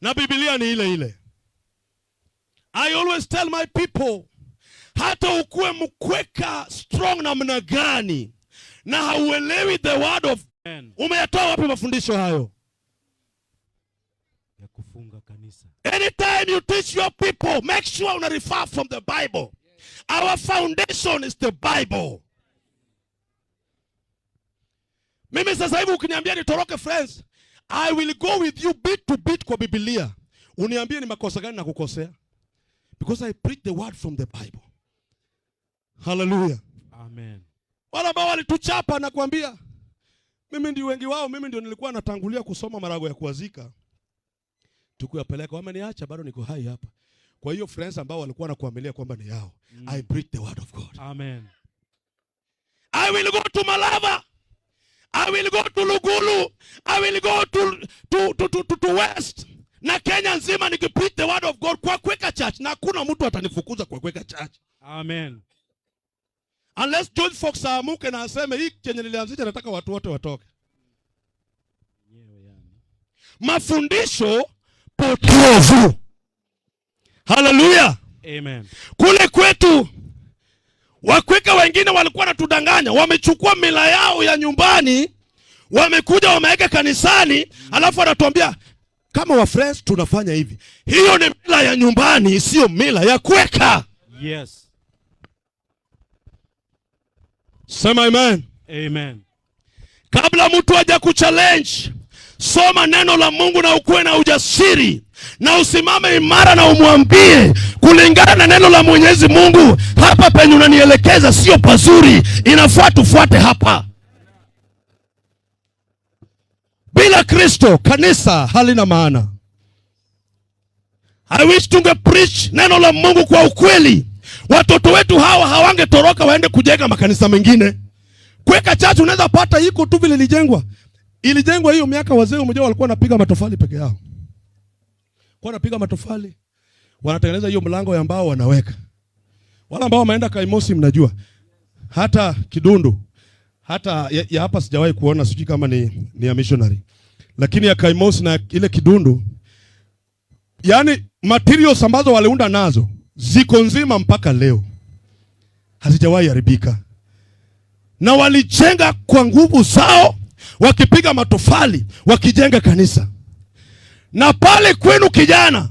Na Biblia ni ile ile. I always tell my people, hata ukue mkweka strong namna gani na hauelewi the word of God, umeyatoa wapi mafundisho hayo? Ya kufunga kanisa. Anytime you teach your people, make sure una refer from the Bible. Our foundation is the Bible. Mimi sasa hivi ukiniambia nitoroke friends, I will go with you bit to bit kwa Biblia. Uniambie ni makosa gani na kukosea? Because I preach the word from the Bible. Hallelujah. Amen. Wala ambao walituchapa na kuambia, mimi ndio wengi wao, mimi ndio nilikuwa natangulia kusoma marago ya kuazika. Tukuyapeleka, wameniacha bado niko hai hapa. Kwa hiyo friends ambao walikuwa nakuamilia kwamba ni yao, I preach the word of God. Amen. I will go to Malava. I will go to Lugulu. I will go to West. Na Kenya nzima nikipreach the word of God kwa Kweka Church, na hakuna mtu atanifukuza kwa Kweka Church. Amen. Unless George Fox amuke na aseme hii chenye nilianzisha nataka watu wote watoke. Mafundisho potovu. Hallelujah. Amen. Kule kwetu Wakweka wengine walikuwa natudanganya, wamechukua mila yao ya nyumbani, wamekuja wameweka kanisani, alafu wanatuambia kama wa friends tunafanya hivi. Hiyo ni mila ya nyumbani, sio mila ya Kweka. Yes. Sema amen. Amen. Kabla mtu aje kuchallenge, soma neno la Mungu na ukuwe na ujasiri na usimame imara na umwambie kulingana na neno la Mwenyezi Mungu, hapa penye unanielekeza sio pazuri, inafaa tufuate hapa. Bila Kristo kanisa halina maana. I wish tunge preach neno la Mungu kwa ukweli. Watoto wetu hawa hawangetoroka waende kujenga makanisa mengine. Kweka Church unaweza pata iko tu vile ilijengwa. Ilijengwa hiyo miaka wazee mmoja walikuwa wanapiga matofali peke yao. Kwa wanapiga matofali, wanatengeneza hiyo mlango ya mbao wanaweka. Wala ambao wameenda Kaimosi mnajua. Hata Kidundu, hata ya hapa sijawahi kuona, sijui kama ni ya missionary. Lakini ya Kaimosi na ile Kidundu, yani materials ambazo waliunda nazo ziko nzima mpaka leo. Hazijawahi haribika. Na walijenga kwa nguvu zao, wakipiga matofali, wakijenga kanisa. Na pale kwenu kijana,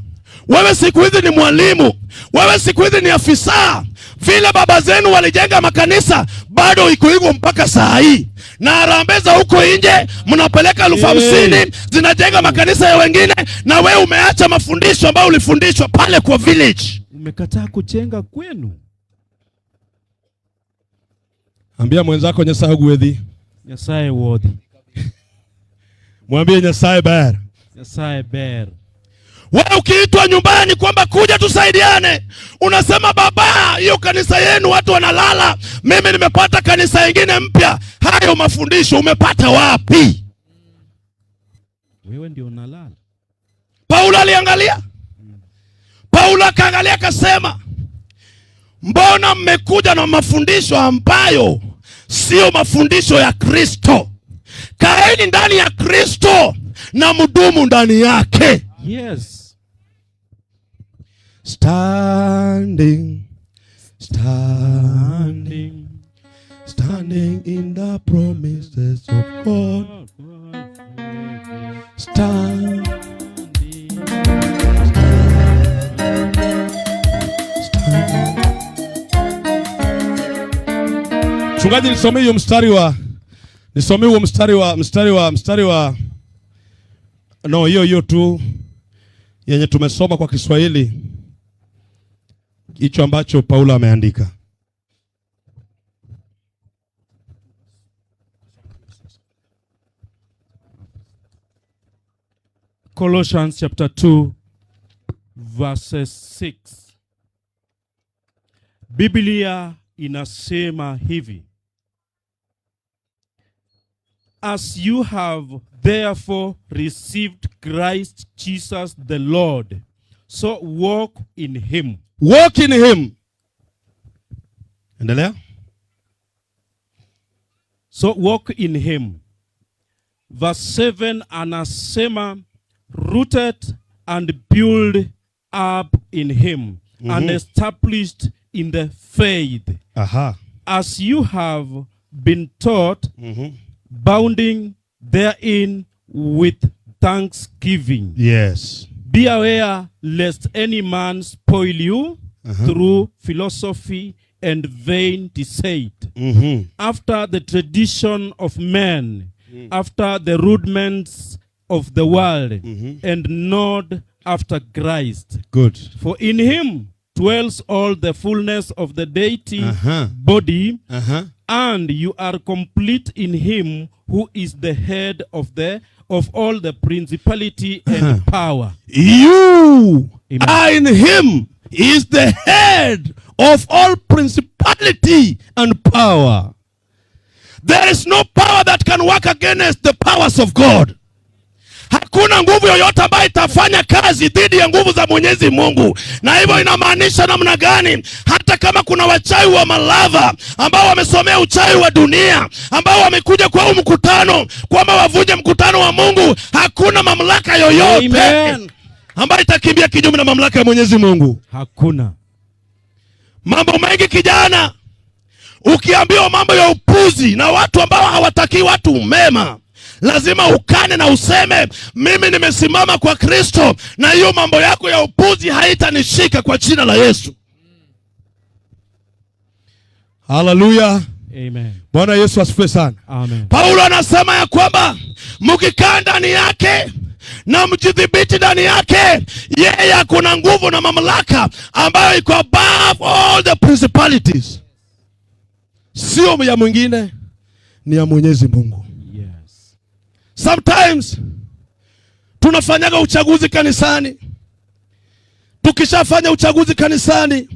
wewe siku hizi ni mwalimu, wewe siku hizi ni afisa. Vile baba zenu walijenga makanisa, bado iko hivyo mpaka saa hii. Na harambeza huko nje, mnapeleka 50,000 zinajenga makanisa ya wengine, na wewe umeacha mafundisho ambayo ulifundishwa pale kwa village. Umekataa kujenga kwenu. Ambia mwenzako Nyasaye gwedhi. Nyasaye wodhi. Mwambie Nyasaye ber. Nyasaye ber. Wewe ukiitwa nyumbani kwamba kuja tusaidiane, unasema baba, hiyo kanisa yenu watu wanalala, mimi nimepata kanisa lingine mpya. Hayo mafundisho umepata wapi? Wewe ndio unalala. Paulo aliangalia. Paulo akaangalia akasema, mbona mmekuja na mafundisho ambayo sio mafundisho ya Kristo? Kaeni ndani ya Kristo na mdumu ndani yake. Yes. Standing in the promises of God. Standing. Chungaji, nisomee hiyo mstari wa no, hiyo tu yenye tumesoma kwa Kiswahili, hicho ambacho Paulo ameandika. Colossians chapter 2 verses 6. Biblia inasema hivi: As you have therefore received Christ Jesus the Lord, so walk in him. Walk in him. Endelea. So walk in him. Verse 7 anasema rooted and built up in him, and established in the faith, as you have been taught, bounding therein with thanksgiving. Yes. Be aware lest any man spoil you through philosophy and vain deceit, after the tradition of men, after the rudiments of the world, and not after Christ. Good. For in him dwells all the fullness of the deity body, and you are complete in him who is the head of all the principality and power. You Amen. are in him. He is the head of all principality and power. There is no power that can work against the powers of God. Hakuna nguvu yoyote ambayo itafanya kazi dhidi ya nguvu za Mwenyezi Mungu. Na hivyo inamaanisha namna gani? Hata kama kuna wachawi wa malava ambao wamesomea uchawi wa dunia, ambao wamekuja kwa mkutano kwamba wavunje mkutano wa Mungu, hakuna mamlaka yoyote ambayo itakimbia kinyume na mamlaka ya Mwenyezi Mungu. Hakuna. Mambo mengi kijana, ukiambiwa mambo ya upuzi na watu ambao hawataki watu mema, lazima ukane na useme mimi nimesimama kwa Kristo, na hiyo mambo yako ya upuzi haitanishika kwa jina la Yesu. Hallelujah. Amen. Bwana Yesu asifiwe sana. Amen. Paulo anasema ya kwamba mkikaa ndani yake na mjidhibiti ndani yake, yeye akuna nguvu na mamlaka ambayo iko above all the principalities. Sio ya mwingine, ni ya Mwenyezi Mungu. Yes. Sometimes tunafanyaga uchaguzi kanisani. Tukishafanya uchaguzi kanisani,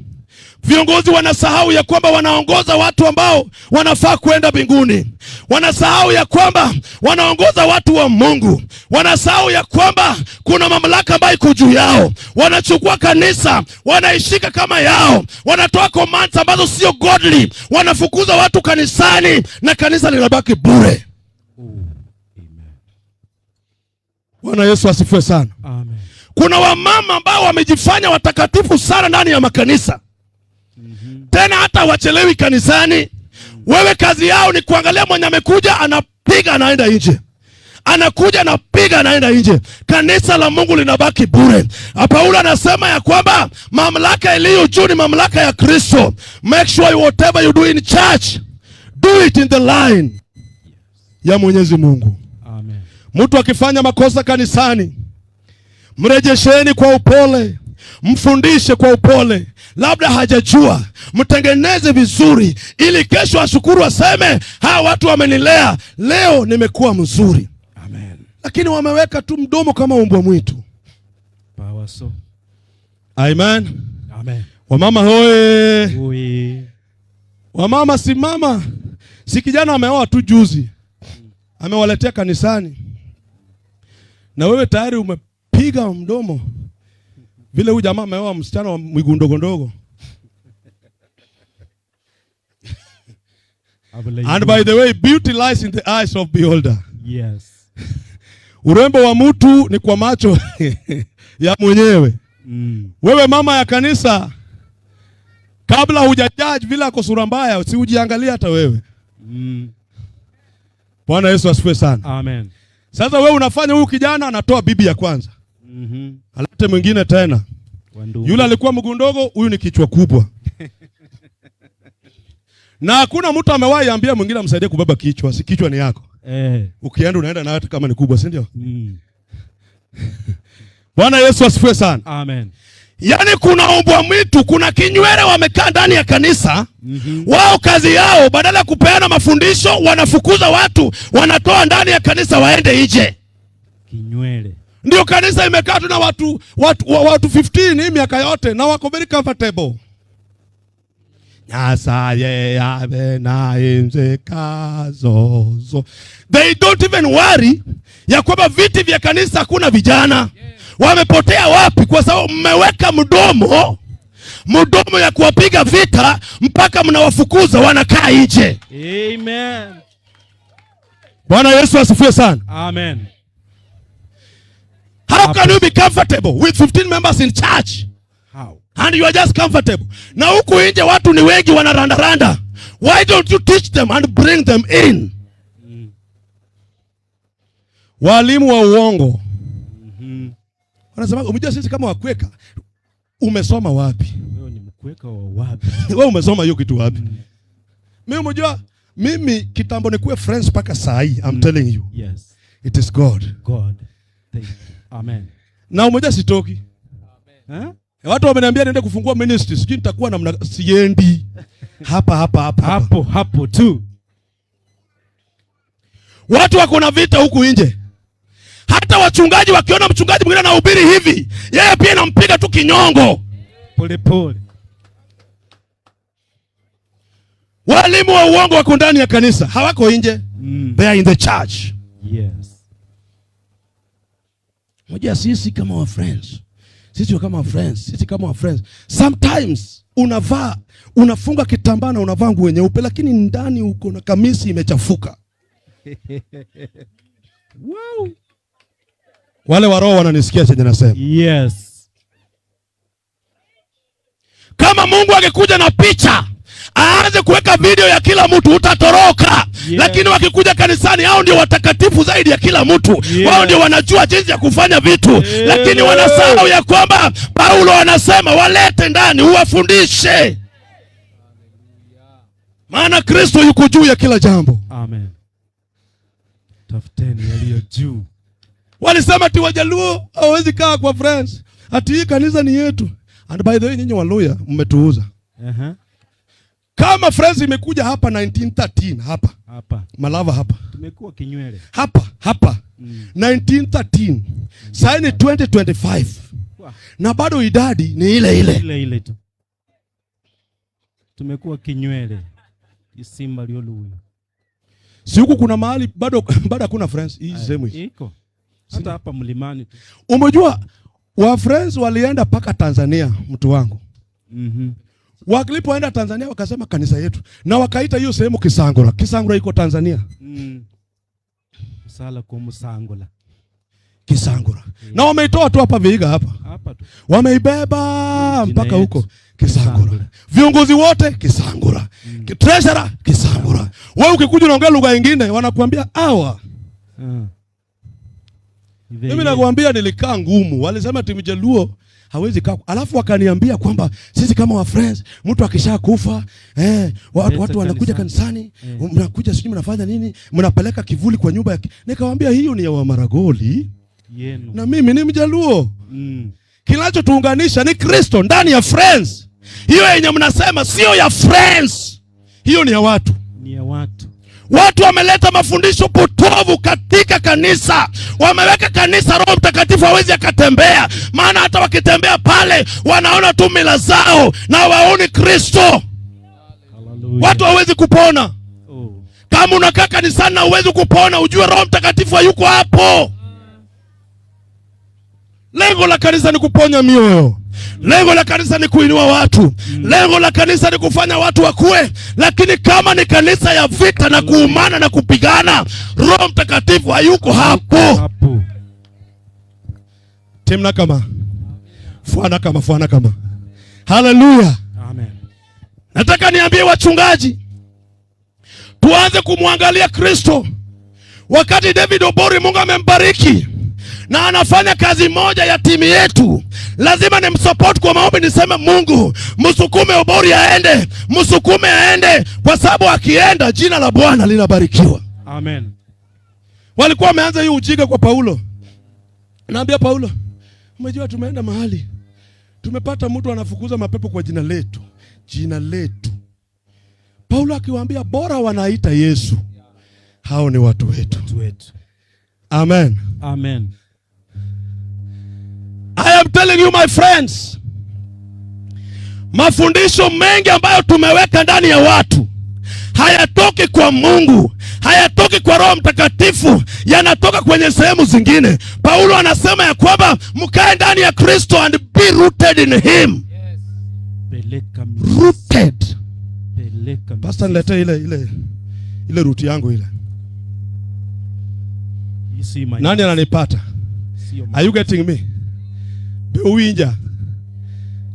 viongozi wanasahau ya kwamba wanaongoza watu ambao wanafaa kwenda mbinguni. Wanasahau ya kwamba wanaongoza watu wa Mungu. Wanasahau ya kwamba kuna mamlaka ambayo iko juu yao. Wanachukua kanisa, wanaishika kama yao. Wanatoa commands ambazo sio godly. Wanafukuza watu kanisani na kanisa linabaki bure. Bwana Yesu asifiwe sana. Amen. Kuna wamama ambao wamejifanya watakatifu sana ndani ya makanisa. Tena hata wachelewi kanisani. Wewe kazi yao ni kuangalia mwenye amekuja anapiga anaenda nje. Anakuja anapiga anaenda nje. Kanisa la Mungu linabaki bure. Paulo anasema ya kwamba mamlaka iliyo juu ni mamlaka ya Kristo. Make sure whatever you do in church, do it in the line ya Mwenyezi Mungu. Amen. Mtu akifanya makosa kanisani, mrejesheni kwa upole, mfundishe kwa upole. Labda hajajua, mtengeneze vizuri ili kesho ashukuru, aseme hawa watu wamenilea, leo nimekuwa mzuri. Amen. Lakini wameweka tu mdomo kama mbwa mwitu. Power so. Amen. Amen. Wamama hoe. Ui. Wamama simama. Si kijana ameoa tu juzi, amewaletea kanisani, na wewe tayari umepiga mdomo. Vile huyu jamaa ameoa msichana wa miguu ndogo ndogo. And by the way, beauty lies in the eyes of beholder. Yes. Urembo wa mtu ni kwa macho ya mwenyewe. Wewe mama ya kanisa, kabla hujajudge vile ako sura mbaya, si ujiangalia hata wewe. Bwana Yesu asifiwe sana. Amen. Sasa wewe unafanya huyu kijana anatoa bibi ya kwanza. Alete mwingine tena. Yule alikuwa mguu ndogo, huyu ni kichwa kubwa. Na hakuna mtu amewahi ambia mwingine amsaidie kubeba kichwa, si kichwa ni yako. Ukienda unaenda na hata kama ni kubwa, si ndio? Bwana Yesu asifiwe sana. Amen. Yaani kuna mbwa mwitu, kuna kinywele wamekaa ndani ya kanisa. Wao kazi yao badala ya kupeana mafundisho, wanafukuza watu, wanatoa ndani ya kanisa waende nje. Kinywele. Ndio kanisa imekaa tu na watu 15 hii miaka yote na wako very comfortable. Nyasaye yabe na imzekazo. They don't even worry ya kwamba viti vya kanisa hakuna vijana. Wamepotea wapi? Kwa sababu mmeweka mdomo ya kuwapiga vita mpaka mnawafukuza wanakaa nje. Amen. Bwana Yesu asifiwe sana. Amen. How can you be comfortable with 15 members in church? How? And you are just comfortable. Na huku nje watu ni wengi wanarandaranda. Why don't you teach them and bring them in? Walimu wa uongo. Wanasema umejua sisi kama wakweka. Umesoma wapi? Wewe ni mkweka wa wapi? Wewe umesoma hiyo kitu wapi? Mimi umejua mimi kitambo nikuwe friends paka saa hii. I'm telling you. Yes. It is God. God. Thank you. Amen. Na umejua sitoki. Amen. Watu wameniambia niende kufungua ministry. Sijui nitakuwa namna siendi. Hapo tu. Watu wako na vita huku nje. Hata wachungaji wakiona mchungaji mwingine anahubiri hivi, yeye pia anampiga tu kinyongo. Pole. Walimu wa uongo wako ndani ya kanisa, hawako nje. They are in the church. Yes. Moja sisi kama wa friends. Sisi kama wa friends. Sometimes unafunga kitambaa na unavaa nguo nyeupe lakini ndani uko na kamisi imechafuka. Wow. Wale wa roho wananisikia chenye nasema. Yes. Kama Mungu angekuja na picha, aanze kuweka video ya kila mtu utatoroka. Yes. Lakini wakikuja kanisani hao ndio watakatifu zaidi ya kila mtu. Yes. Wao ndio wanajua jinsi ya kufanya vitu. Yes. Lakini wanasahau ya kwamba Paulo anasema walete ndani uwafundishe. Maana Kristo yuko juu ya kila jambo. Amen. Tafuteni yaliyo juu. Walisema ati Wajaluo hawezi kaa kwa friends. Ati hii kanisa ni yetu. And by the way nyinyi Waluya mmetuuza. Kama friends imekuja hapa 1913 hapa. Malava hapa. Tumekuwa kinywele. Hapa. 1913. Sasa ni 2025. Na bado idadi ni ile tu. Tumekuwa kinywele. Isimba lioluyo. Si huku kuna mahali bado hakuna friends hii sehemu hii. Iko. Hata hapa mlimani tu. Umejua wa friends walienda paka Tanzania mtu wangu. Walipoenda Tanzania wakasema kanisa yetu na wakaita hiyo sehemu Kisangura. Kisangura iko Tanzania. Sala kwa Musangula. Kisangura. Na wameitoa tu hapa Vihiga hapa tu. Wameibeba mpaka huko Kisangura. Viongozi wote Kisangura. Treasurer Kisangura. Wewe ukikuja unaongea lugha nyingine wanakuambia hawa. Mimi nakwambia nilikaa ngumu. Walisema timu Jaluo hawezi kaa. Alafu wakaniambia kwamba sisi kama wa friends mtu akishakufa watu wanakuja kanisani, mnakuja sijui mnafanya nini? Mnapeleka kivuli kwa nyumba yake. Nikamwambia hiyo ni ya wa Maragoli. Yenu. Na mimi ni Mjaluo. Kinachotuunganisha ni Kristo ndani ya friends. Hiyo yenye mnasema sio ya friends. Hiyo ni ya watu. Ni ya watu. Watu wameleta mafundisho potovu katika kanisa. Wameweka kanisa Roho Mtakatifu hawezi akatembea. Maana hata wakitembea pale wanaona tu mila zao na waoni Kristo. Watu hawezi kupona. Kama unakaa kanisani na huwezi kupona, ujue Roho Mtakatifu hayuko hapo. Lengo la kanisa ni kuponya mioyo. Lengo la kanisa ni kuinua watu. Lengo la kanisa ni kufanya watu wakue. Lakini kama ni kanisa ya vita na kuumana na kupigana, Roho Mtakatifu hayuko hapo. Timna kama. Fuana kama. Hallelujah. Amen. Nataka niambie wachungaji, tuanze kumwangalia Kristo. Wakati David Obori Mungu amembariki na anafanya kazi moja ya timu yetu, lazima ni msupport kwa maombi, niseme Mungu msukume Obori aende, kwa sababu akienda jina la Bwana linabarikiwa. Amen. Walikuwa wameanza hii ujinga kwa Paulo. Naambia Paulo, umejua tumeenda mahali tumepata mtu anafukuza mapepo kwa jina letu. Paulo akiwaambia bora wanaita Yesu, hao ni watu wetu. Amen. Amen. I am telling you my friends, mafundisho mengi ambayo tumeweka ndani ya watu hayatoki kwa Mungu, hayatoki kwa Roho Mtakatifu, yanatoka kwenye sehemu zingine. Paulo anasema ya kwamba mkae ndani ya Kristo and be rooted in him. Rooted. Pastor nilete ile root yangu ile. Nani ananipata? Are you getting me? Bewinja.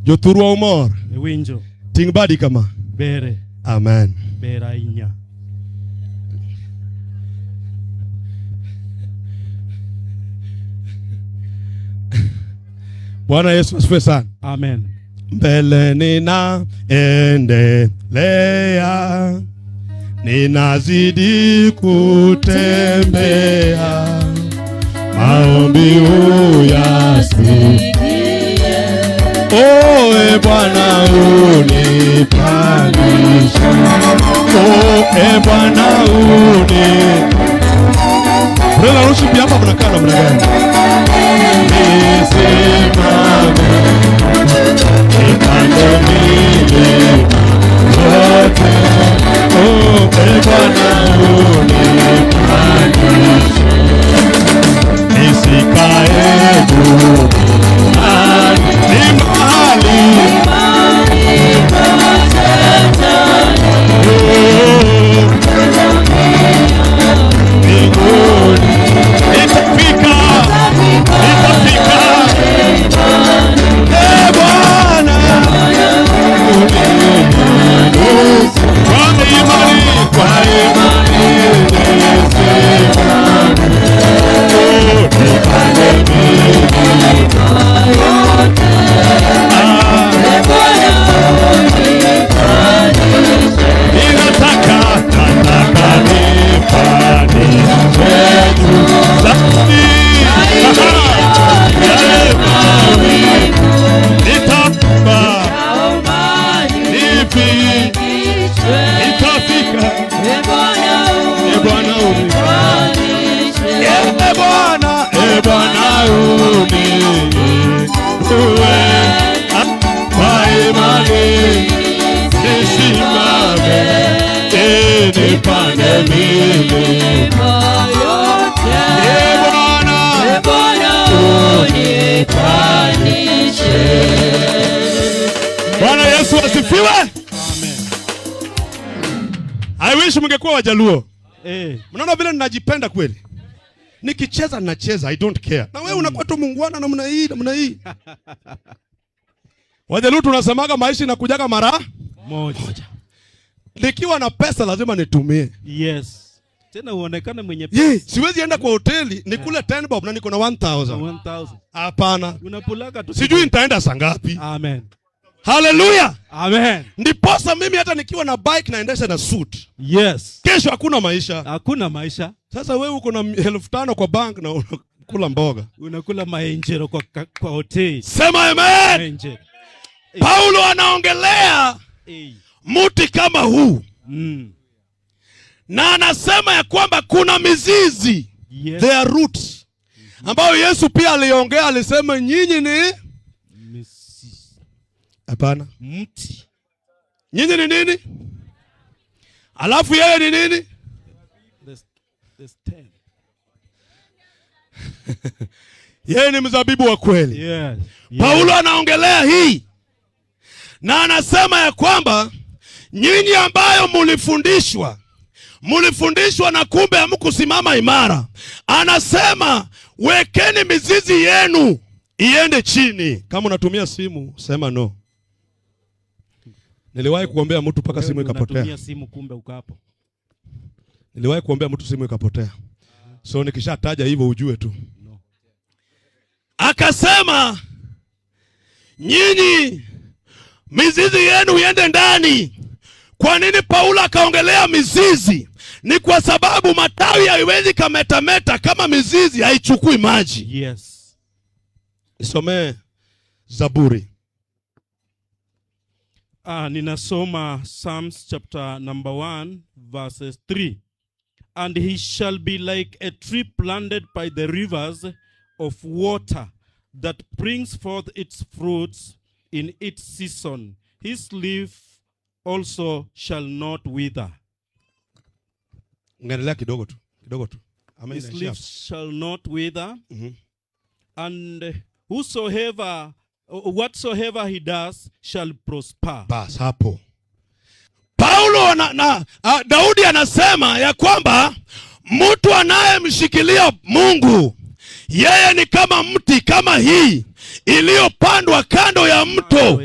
Jothurwa umor. Winjo. Ting badi kama. Bere. Amen. Bera inya. Bwana Yesu asifiwe sana. Amen. Mbele ninaendelea, ninazidi kutembea, maombi uyasikie. Oe Bwana unipandishe, oe Bwana Brother worship hapa mnakaa namna gani? Nisimame nipande milima yote, oe Bwana unipandishe, nisikae duniani, ni mahali mbinguni nitafika. Bwana kwa imani Bwana Yesu asifiwe. Amen. I wish mngekuwa Wajaluo. Mnaona vile ninajipenda kweli. Nikicheza ninacheza, I don't care. Na wewe unakuwa tu muungwana namna hii. Wajaluo tunasemaga maisha inakujaga mara moja. Nikiwa na pesa lazima nitumie. Yes. Tena uonekane mwenye pesa. Yeah, siwezi enda kwa hoteli nikule 10 bob na niko na 1000. Hapana. Unapulaka tu. Sijui nitaenda saa ngapi. Amen. Hallelujah. Amen. Ndiposa mimi hata nikiwa na bike naendesha na suit. Yes. Kesho hakuna maisha. Hakuna maisha. Sasa wewe uko na 1500 kwa bank na unakula mboga. Unakula maenjero kwa hoteli. Sema amen. Paulo anaongelea mti kama huu. Na anasema ya kwamba kuna mizizi. Yes. There are roots. Ambayo Yesu pia aliongea, alisema nyinyi ni hapana. Mti. Nyinyi ni nini? Alafu yeye ni nini? The stem. Yeye ni mzabibu wa kweli. Yes. Paulo anaongelea hii. Na anasema ya kwamba nyinyi ambayo mulifundishwa na kumbe hamkusimama imara. Anasema wekeni mizizi yenu iende chini. Kama unatumia simu sema no. Niliwahi kuombea mtu paka simu ikapotea. Unatumia simu kumbe uko hapo. Niliwahi kuombea mtu simu ikapotea. So nikishataja hivyo ujue tu. No. Akasema nyinyi mizizi yenu iende ndani. Kwa nini Paulo akaongelea mizizi? Ni kwa sababu matawi haiwezi kametameta kama mizizi haichukui maji. Yes. Isomee Zaburi. Ninasoma Psalms chapter number 1 verses 3. And he shall be like a tree planted by the rivers of water, that brings forth its fruits in its season. His leaf also shall not wither. Ngendelea kidogo tu. His leaf shall not wither. And whatsoever he does shall prosper. Bas hapo. Paulo Daudi anasema ya kwamba mtu anayemshikilia Mungu Yeye ni kama mti kama hii iliyopandwa kando ya mto,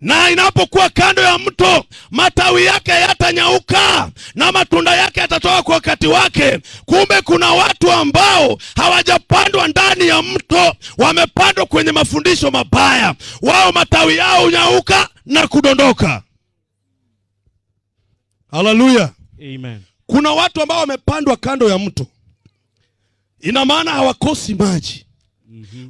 na inapokuwa kando ya mto matawi yake yatanyauka na matunda yake yatatoka kwa wakati wake. Kumbe kuna watu ambao hawajapandwa ndani ya mto, wamepandwa kwenye mafundisho mabaya. Wao matawi yao unyauka na kudondoka. Haleluya. Amen. Kuna watu ambao wamepandwa kando ya mto, ina maana hawakosi maji.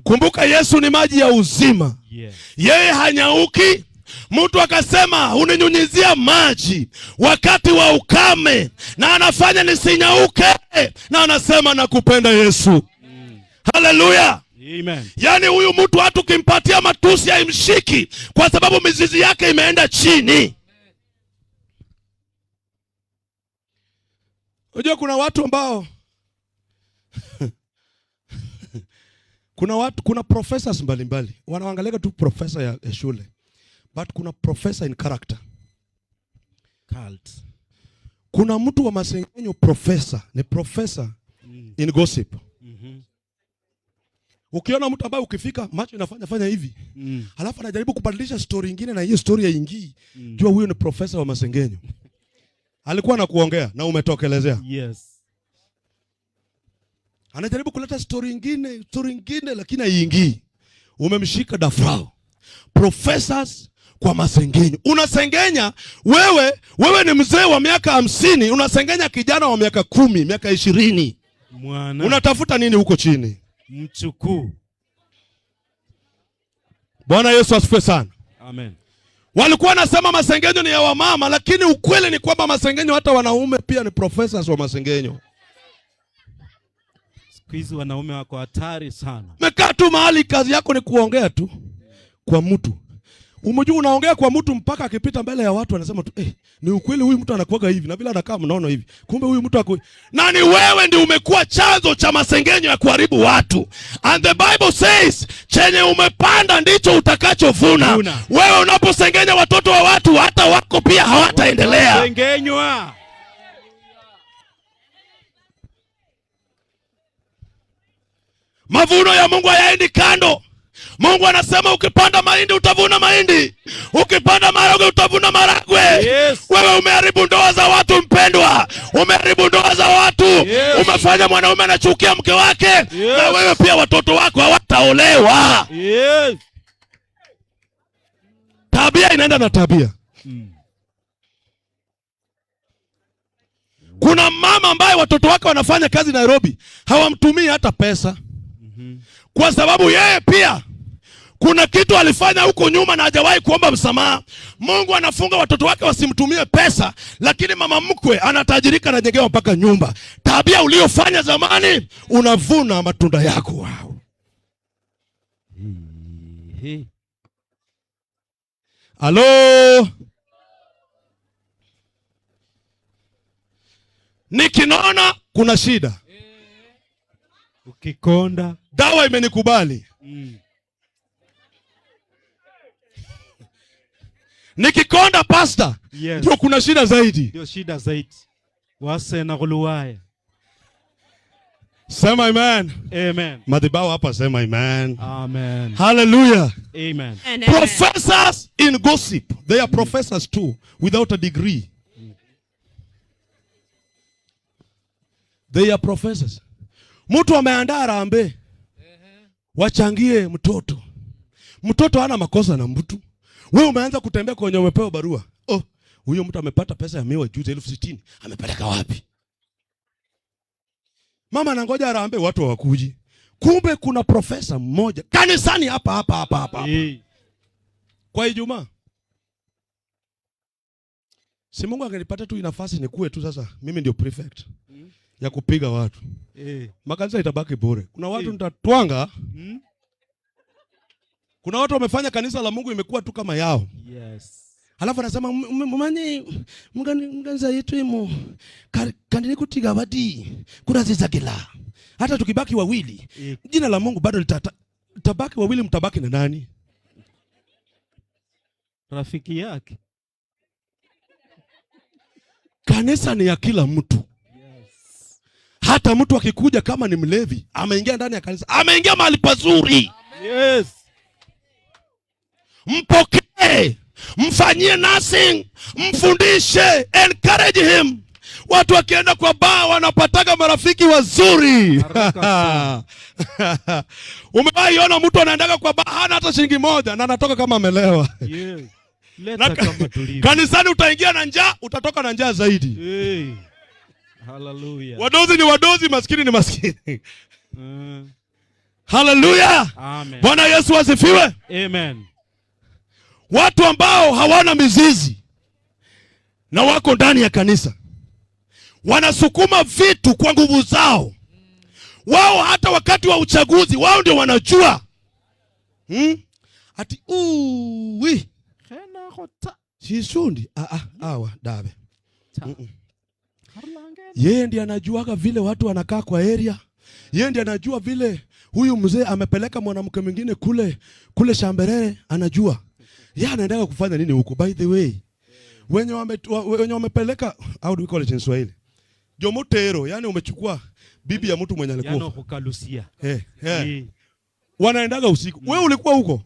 Kumbuka Yesu ni maji ya uzima. Yes. Yeye hanyauki. Mtu akasema uninyunyizia maji wakati wa ukame na anafanya nisinyauke, na anasema nakupenda Yesu. Haleluya. Amen. Yaani huyu mtu hata ukimpatia matusi haimshiki kwa sababu mizizi yake imeenda chini. Unajua kuna watu ambao kuna professors mbalimbali wanaangalia tu professor ya shule, but kuna professor in character. Cult. Kuna mtu wa masengenyo professor, ni professor in gossip. Ukiona mtu ambaye ukifika macho inafanya hivi, halafu anajaribu kubadilisha story nyingine na hiyo story haingii, jua huyo ni professor wa masengenyo. Alikuwa anakuongea na umetokelezea. Yes. Anajaribu kuleta story nyingine lakini haingii. Umemshika dafrao. Professors kwa masengenyo. Unasengenya wewe ni mzee wa miaka 50, unasengenya kijana wa miaka 10, miaka 20. Mwana. Unatafuta nini huko chini? Mchukuu. Bwana Yesu asifiwe sana. Amen. Walikuwa wanasema masengenyo ni ya wamama, lakini ukweli ni kwamba masengenyo hata wanaume pia ni professors wa masengenyo. Siku hizi wanaume wako hatari sana. Mekaa tu mahali kazi yako ni kuongea tu kwa mtu. Umejua unaongea kwa mtu mpaka akipita mbele ya watu anasema tu ni ukweli huyu mtu anakuwaga hivi na bila anakaa mnono hivi. Kumbe huyu mtu nani wewe ndio umekuwa chanzo cha masengenyo ya kuharibu watu. And the Bible says chenye umepanda ndicho utakachovuna. Wewe unaposengenya watoto wa watu hata wako pia hawataendelea. Sengenywa. Mavuno ya Mungu hayaendi kando. Mungu anasema ukipanda mahindi utavuna mahindi. Ukipanda maharagwe utavuna maharagwe. Yes. Wewe umeharibu ndoa za watu mpendwa. Umeharibu ndoa za watu. Yes. Umefanya mwanaume anachukia mke wake. Yes. Na wewe pia watoto wako hawataolewa. Yes. Tabia inaenda na tabia. Kuna mama ambaye watoto wake wanafanya kazi Nairobi, hawamtumii hata pesa. Kwa sababu yeye pia kuna kitu alifanya huko nyuma na hajawahi kuomba msamaha. Mungu anafunga watoto wake wasimtumie pesa, lakini mama mkwe anatajirika na jengewa mpaka nyumba. Tabia uliyofanya zamani unavuna matunda yako. Wow. Halo. Nikinona kuna shida. Ukikonda dawa imenikubali. Nikikonda pastor, yes. Ndio kuna shida zaidi. Ndio shida zaidi. Wase na kuluwaya. Sema amen. Amen. Madhabahu hapa sema amen. Amen. Hallelujah. Amen. Professors in gossip. They are professors too without a degree. They are professors. Mtu ameandaa harambee. Wachangie mtoto. Mtoto hana makosa na mtu. Wewe umeanza kutembea kwenye umepewa barua. Huyo mtu amepata pesa ya miwa juzi 60,000. Amepeleka wapi? Mama anangoja harambee watu hawakuji. Kumbe kuna profesa mmoja kanisani hapa. Kwa Ijumaa. Si Mungu angenipata tu nafasi nikuwe tu sasa. Mimi ndio prefect. Ya kupiga watu. Makanisa itabaki bure. Kuna watu nitatwanga. Kuna watu wamefanya kanisa la Mungu imekuwa tu kama yao. Yes. Halafu anasema mganza yetu imo kandini kutiga badi kuraziza kila. Hata tukibaki wawili jina la Mungu bado litabaki wawili, mtabaki na nani? Rafiki yake. Kanisa ni ya kila mtu. Yes. hata mtu akikuja kama ni mlevi, ameingia ndani ya kanisa, ameingia mahali pazuri. Yes. Mpokee, mfanyie nursing, mfundishe, encourage him. Watu wakienda kwa baa wanapataga marafiki wazuri. Umewahi ona mtu anaendaga kwa baa hana hata shilingi moja na anatoka kama amelewa? Yes. Leta kama tulivu. Kanisani utaingia na njaa, utatoka na njaa zaidi. Hey. Hallelujah. Wadozi ni wadozi, maskini ni maskini. Hallelujah. Amen. Bwana Yesu asifiwe. Amen. Watu ambao hawana mizizi na wako ndani ya kanisa wanasukuma vitu kwa nguvu zao. Wao hata wakati wa uchaguzi wao ndio wanajua. Ati uwi Khena khota. Sisundi awa dabe. Yeye ndiye anajuaga vile watu wanakaa kwa area. Yeye ndiye anajua vile huyu mzee amepeleka mwanamke mwingine kule Shamberere, anajua. Yeye anaendelea kufanya nini huko? By the way, wenye wamepeleka, how do we call it in Swahili? Jomotero, yani umechukua bibi ya mtu mwenye alikuwa. Yano kukalusia. Wanaendaga usiku. Wewe ulikuwa huko?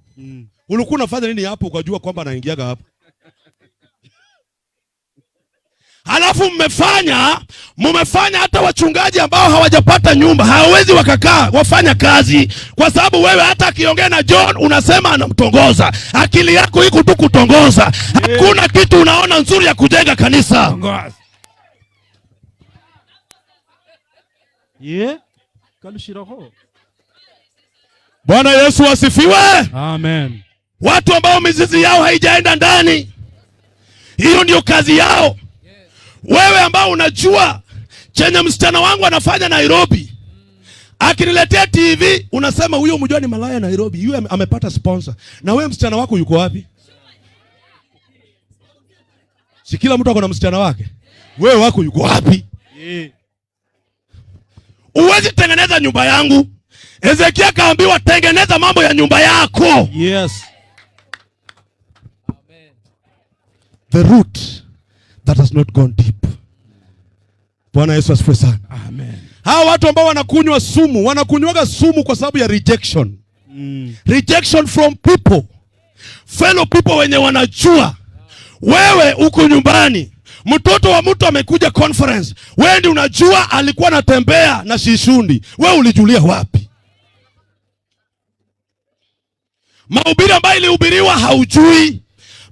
Ulikuwa unafanya nini hapo ukajua kwamba anaingiaga hapo? Halafu mmefanya hata wachungaji ambao hawajapata nyumba hawawezi wakakaa wafanya kazi, kwa sababu wewe hata akiongea na John unasema anamtongoza. Akili yako iko tu kutongoza. Hakuna kitu unaona nzuri ya kujenga kanisa. Kalushiraho. Bwana Yesu asifiwe. Amen. Watu ambao mizizi yao haijaenda ndani, hiyo ndio kazi yao. Wewe ambao unajua chenye msichana wangu anafanya Nairobi, akiniletea TV unasema huyo mjua ni malaya Nairobi, yule amepata sponsor. Na wewe msichana wako yuko wapi? Si kila mtu akona msichana wake. Wewe wako yuko wapi? Uwezi tengeneza nyumba yangu. Ezekia kaambiwa tengeneza mambo ya nyumba yako. Yes. Amen. The root that has not gone deep. Bwana Yesu asifiwe sana. Amen. Hawa watu ambao wanakunywa sumu, wanakunywaga sumu kwa sababu ya rejection. Rejection from people. Fellow people wenye wanajua. Wewe uko nyumbani, mtoto wa mtu amekuja conference, wewe ndiye unajua alikuwa anatembea na Shishundi. Wewe ulijulia wapi? Mahubiri ambayo ilihubiriwa haujui.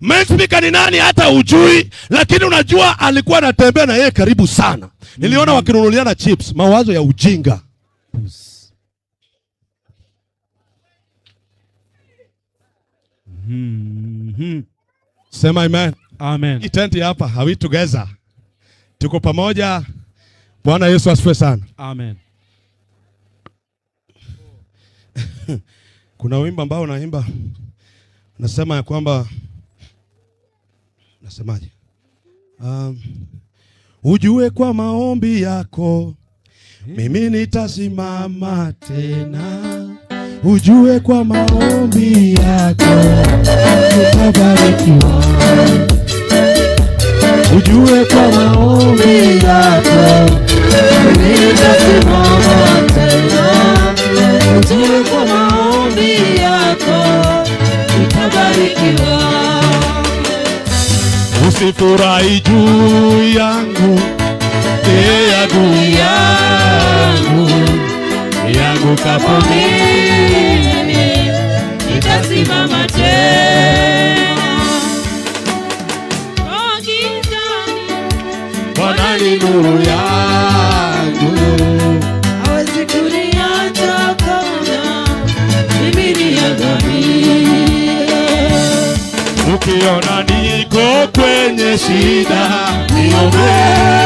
Main speaker ni nani hata hujui, lakini unajua alikuwa anatembea na yeye karibu sana. Niliona wakinunuliana chips, mawazo ya ujinga. Sema amen. Amen. Itenti hapa, are we together? Tuko pamoja. Bwana Yesu asifiwe sana. Amen. Kuna wimbo ambao unaimba nasema ya kwamba nasemaje? Ujue kwa maombi yako mimi nitasimama tena. Ujue kwa maombi yako utabarikiwa. Ujue kwa maombi yako mimi nitasimama tena. Ujue kwa maombi yako utabarikiwa. Usifurahi juu yangu, adui yangu kapo mimi nitasimama tena. Bwana ni nuru yangu, hawezi kuniacha kama mimi niangamie. Ukiona niko kwenye shida niombee.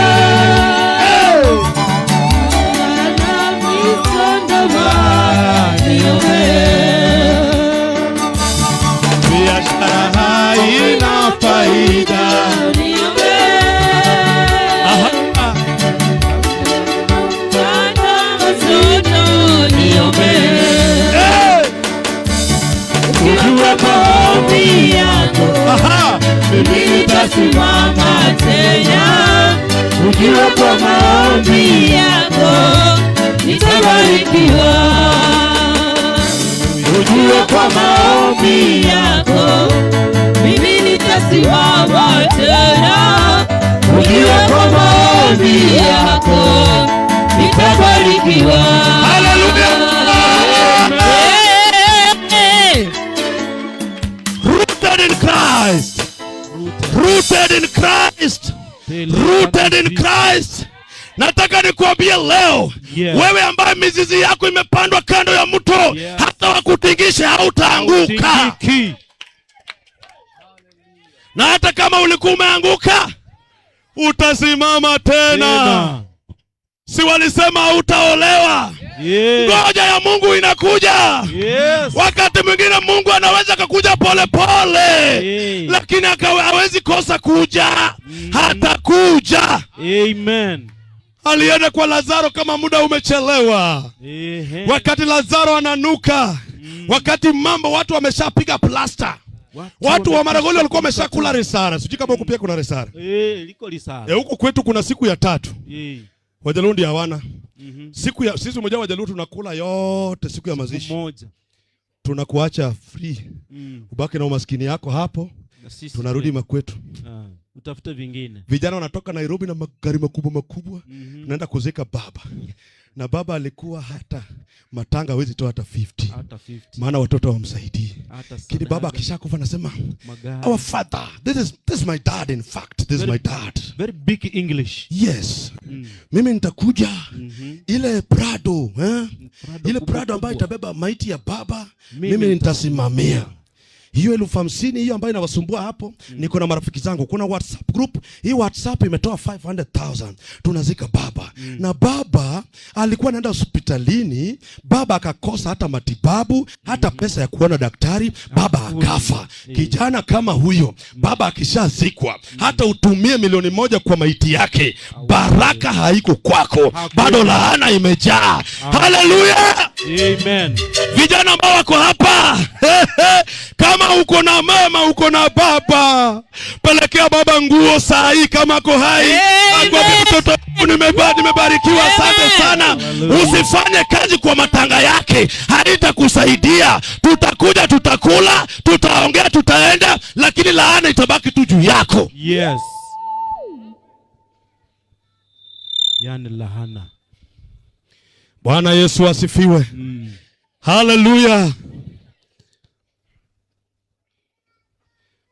Biashara haina faida. Ujue maombi yako mimi nitasimama tena. ujue kwa maombi yako nitabarikiwa. Ujue kwa maombi yako mimi nitasimama tena. Ujue kwa maombi yako nitabarikiwa. Hallelujah. Rooted in Christ. Rooted in Christ. Rooted in Christ. Nataka nikuambie leo, wewe ambaye mizizi yako imepandwa kando ya mto, hata wakutingishe hautaanguka. Na hata kama ulikuwa umeanguka, utasimama tena. Si walisema hautaolewa? Ngoja ya Mungu inakuja. Wakati mwingine Mungu anaweza kukuja pole pole, lakini hawezi kosa kuja. Hata kuja. Amen. Alienda kwa Lazaro kama muda umechelewa. Wakati Lazaro ananuka, wakati mambo watu wameshapiga plaster. Watu wa Maragoli walikuwa wameshakula risara. Sijui kama huko pia kuna risara. Liko risara. Huko kwetu kuna siku ya 3. Wajalundi hawana. Siku ya sisi mmoja Wajalundi tunakula yote siku ya mazishi. Moja. Tunakuacha free. Ubaki na umaskini yako hapo. Tunarudi makwetu. Utafuta vingine. Vijana wanatoka Nairobi na magari makubwa. Naenda kuzika baba. Na baba alikuwa hata matanga hawezi toa hata 50. Maana watoto wamsaidii. Kile baba akishakufa anasema, our father, this is my dad, in fact. This is my dad. Very big English. Yes. Mimi nitakuja ile Prado, ile Prado ambayo itabeba maiti ya baba, mimi nitasimamia. Hiyo 50,000 hiyo ambayo inawasumbua hapo, niko na marafiki zangu, kuna WhatsApp group. Hii WhatsApp imetoa 500,000. Tunazika baba. Na baba alikuwa anaenda hospitalini, baba akakosa hata matibabu, hata pesa ya kuona daktari, baba akafa. Kijana kama huyo, baba akishazikwa, hata utumie 1,000,000 kwa maiti yake, baraka haiko kwako, bado laana imejaa. Hallelujah. Amen. Vijana ambao wako hapa, kama uko na mama, uko na baba, pelekea baba nguo saa hii kama ako hai. Akwambia mtoto nimebarikiwa, asante sana. Usifanye kazi kwa matanga yake, haitakusaidia. Tutakuja, tutakula, tutaongea, tutaenda, lakini laana itabaki tu juu yako. Yes. Yani lahana. Bwana Yesu asifiwe. Hallelujah.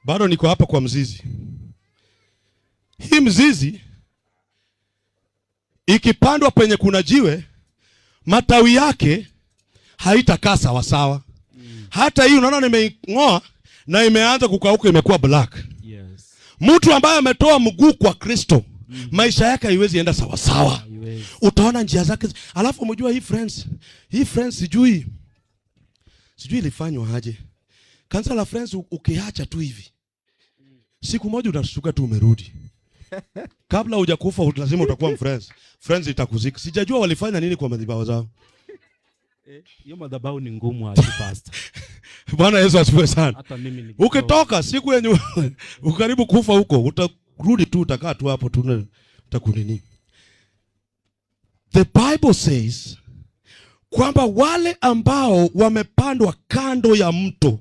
Bado niko hapa kwa mzizi. Hii mzizi ikipandwa penye kuna jiwe, matawi yake haitakaa sawa sawa. Hata hii unaona nimeing'oa na imeanza kukauka, imekuwa black. Yes. Mtu ambaye ametoa mguu kwa Kristo, maisha yake haiwezi enda sawa sawa. Utaona njia zake. Alafu umejua hii friends sijui ilifanywa aje. Kanisa la Friends ukiacha tu hivi, siku moja utashtuka tu umerudi. Kabla hujakufa lazima utakuwa Friends itakuzika. Sijajua walifanya nini kwa madhabahu zao. Hiyo madhabahu ni ngumu hadi pastor. Bwana Yesu asifiwe sana. Hata mimi ukitoka siku yenye ukaribu kufa huko, utarudi tu, utakaa tu hapo tu, utakunini. The Bible says kwamba wale ambao wamepandwa kando ya mto,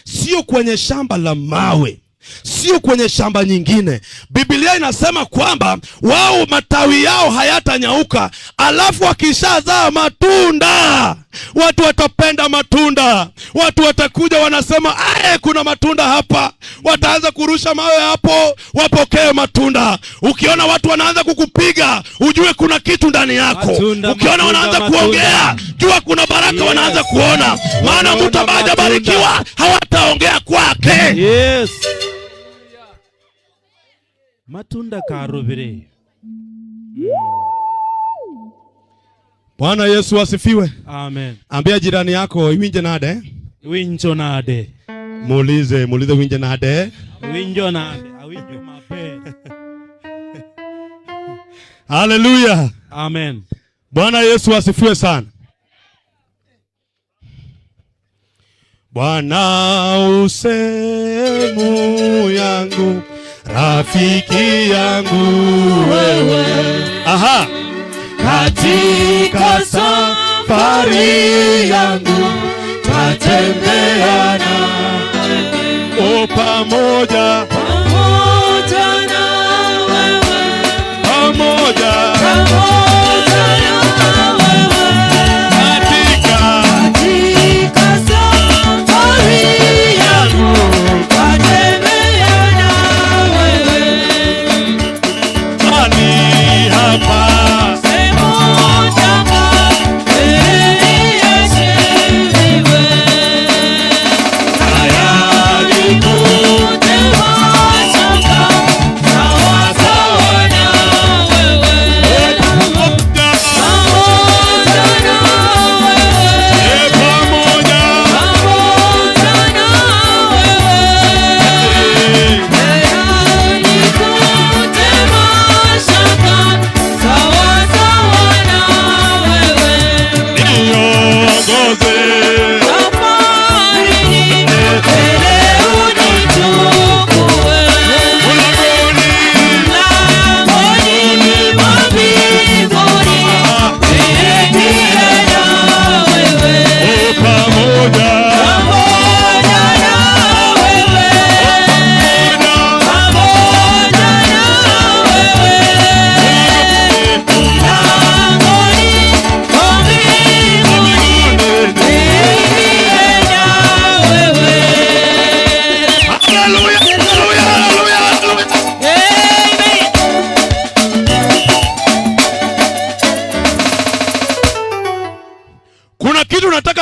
sio kwenye shamba la mawe, sio kwenye shamba nyingine. Biblia inasema kwamba wao matawi yao hayatanyauka, alafu wakishazaa matunda, watu watapenda matunda. Watu watakuja wanasema, kuna matunda hapa. Wataanza kurusha mawe hapo, wapokee matunda. Ukiona watu wanaanza kukupiga, ujue kuna kitu ndani yako. Ukiona wanaanza kuongea, jua kuna baraka wanaanza kuona. Maana mtu ambaye hajabarikiwa hawataongea kwake. Yes. Matunda karobere. Bwana Yesu asifiwe. Amen. Ambia jirani yako iwinje nade. Winjo nade. Muulize winje nade. Winjo nade. Awinjo mape. Hallelujah. Amen. Bwana Yesu asifiwe sana. Bwana usemu yangu rafiki yangu wewe. Aha. Katika safari yangu tatembea na o pamoja na wewe, pamoja na wewe, katika safari yangu tatembea na wewe. ani hapa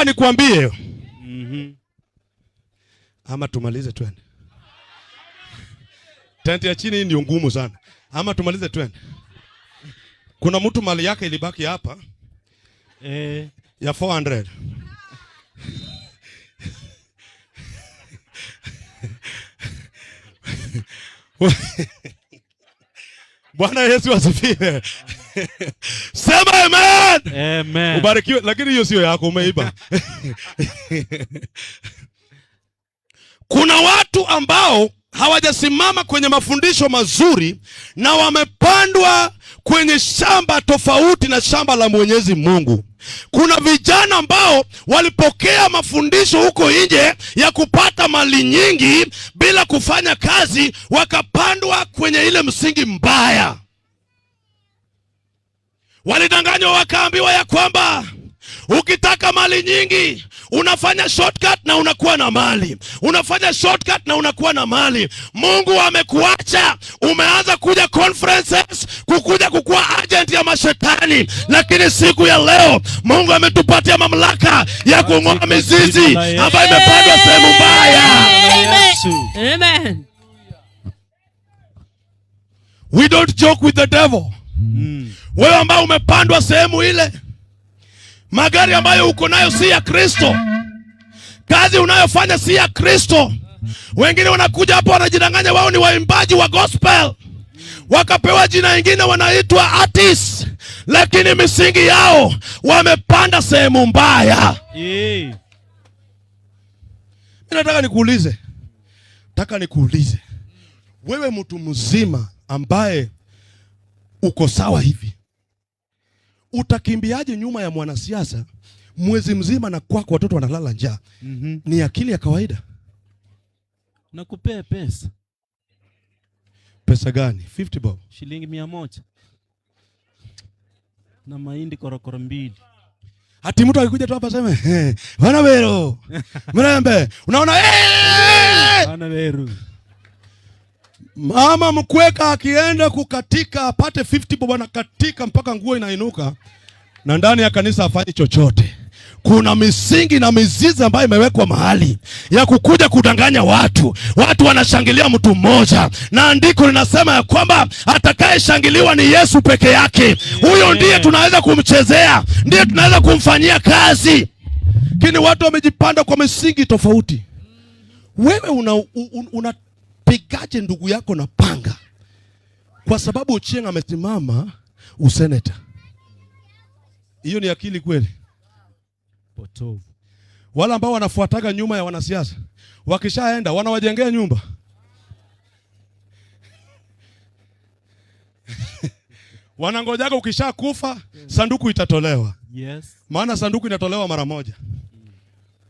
nikwambie ama tumalize twende. Tenti ya chini ni ngumu sana. Ama tumalize twende. Kuna mtu mali yake ilibaki hapa ya 400. Bwana Yesu asifiwe. Sema amen. Amen. Ubarikiwe, lakini hiyo sio yako, umeiba. Kuna watu ambao hawajasimama kwenye mafundisho mazuri na wamepandwa kwenye shamba tofauti na shamba la Mwenyezi Mungu. Kuna vijana ambao walipokea mafundisho huko nje ya kupata mali nyingi bila kufanya kazi, wakapandwa kwenye ile msingi mbaya. Walidanganywa wakaambiwa ya kwamba ukitaka mali nyingi unafanya shortcut na unakuwa na mali. Unafanya shortcut na unakuwa na mali. Mungu amekuacha, umeanza kuja conferences, kukuwa agent ya mashetani. Lakini siku ya leo Mungu ametupatia mamlaka ya kung'oa mizizi ambayo imepandwa sehemu mbaya. Amen. We don't joke with the devil. Wewe ambao umepandwa sehemu ile, magari ambayo uko nayo si ya Kristo, kazi unayofanya si ya Kristo. Wengine wanakuja hapo wanajidanganya wao ni waimbaji wa gospel, wakapewa jina lingine wanaitwa artists, lakini misingi yao wamepanda sehemu mbaya. Mimi nataka nikuulize, wewe mtu mzima ambaye uko sawa hivi, utakimbiaje nyuma ya mwanasiasa mwezi mzima na kwako watoto wanalala njaa? Ni akili ya kawaida? Nakupea pesa. Pesa gani? 50 bob. Shilingi 100. Na mahindi korokoro 2. Hati mtu akikuja tu hapa sema, "Bwana Wero." Mrembe, unaona Bwana Wero. Mama mkweka akienda kukatika apate 50 bob na katika mpaka nguo inainuka, na ndani ya kanisa afanye chochote. Kuna misingi na mizizi ambayo imewekwa mahali ya kukuja kudanganya watu. Watu wanashangilia mtu mmoja, na andiko linasema ya kwamba atakayeshangiliwa ni Yesu peke yake. Huyo ndiye tunaweza kumchezea, ndiye tunaweza kumfanyia kazi. Lakini watu wamejipanda kwa misingi tofauti. Wewe unapigaje ndugu yako na panga kwa sababu Ochieng amesimama useneta? Hiyo ni akili kweli? Potovu. Wale ambao wanafuataga nyuma ya wanasiasa, wakishaenda wanawajengea nyumba. Wanangojaga ukisha kufa sanduku itatolewa. Yes. Maana sanduku inatolewa mara moja.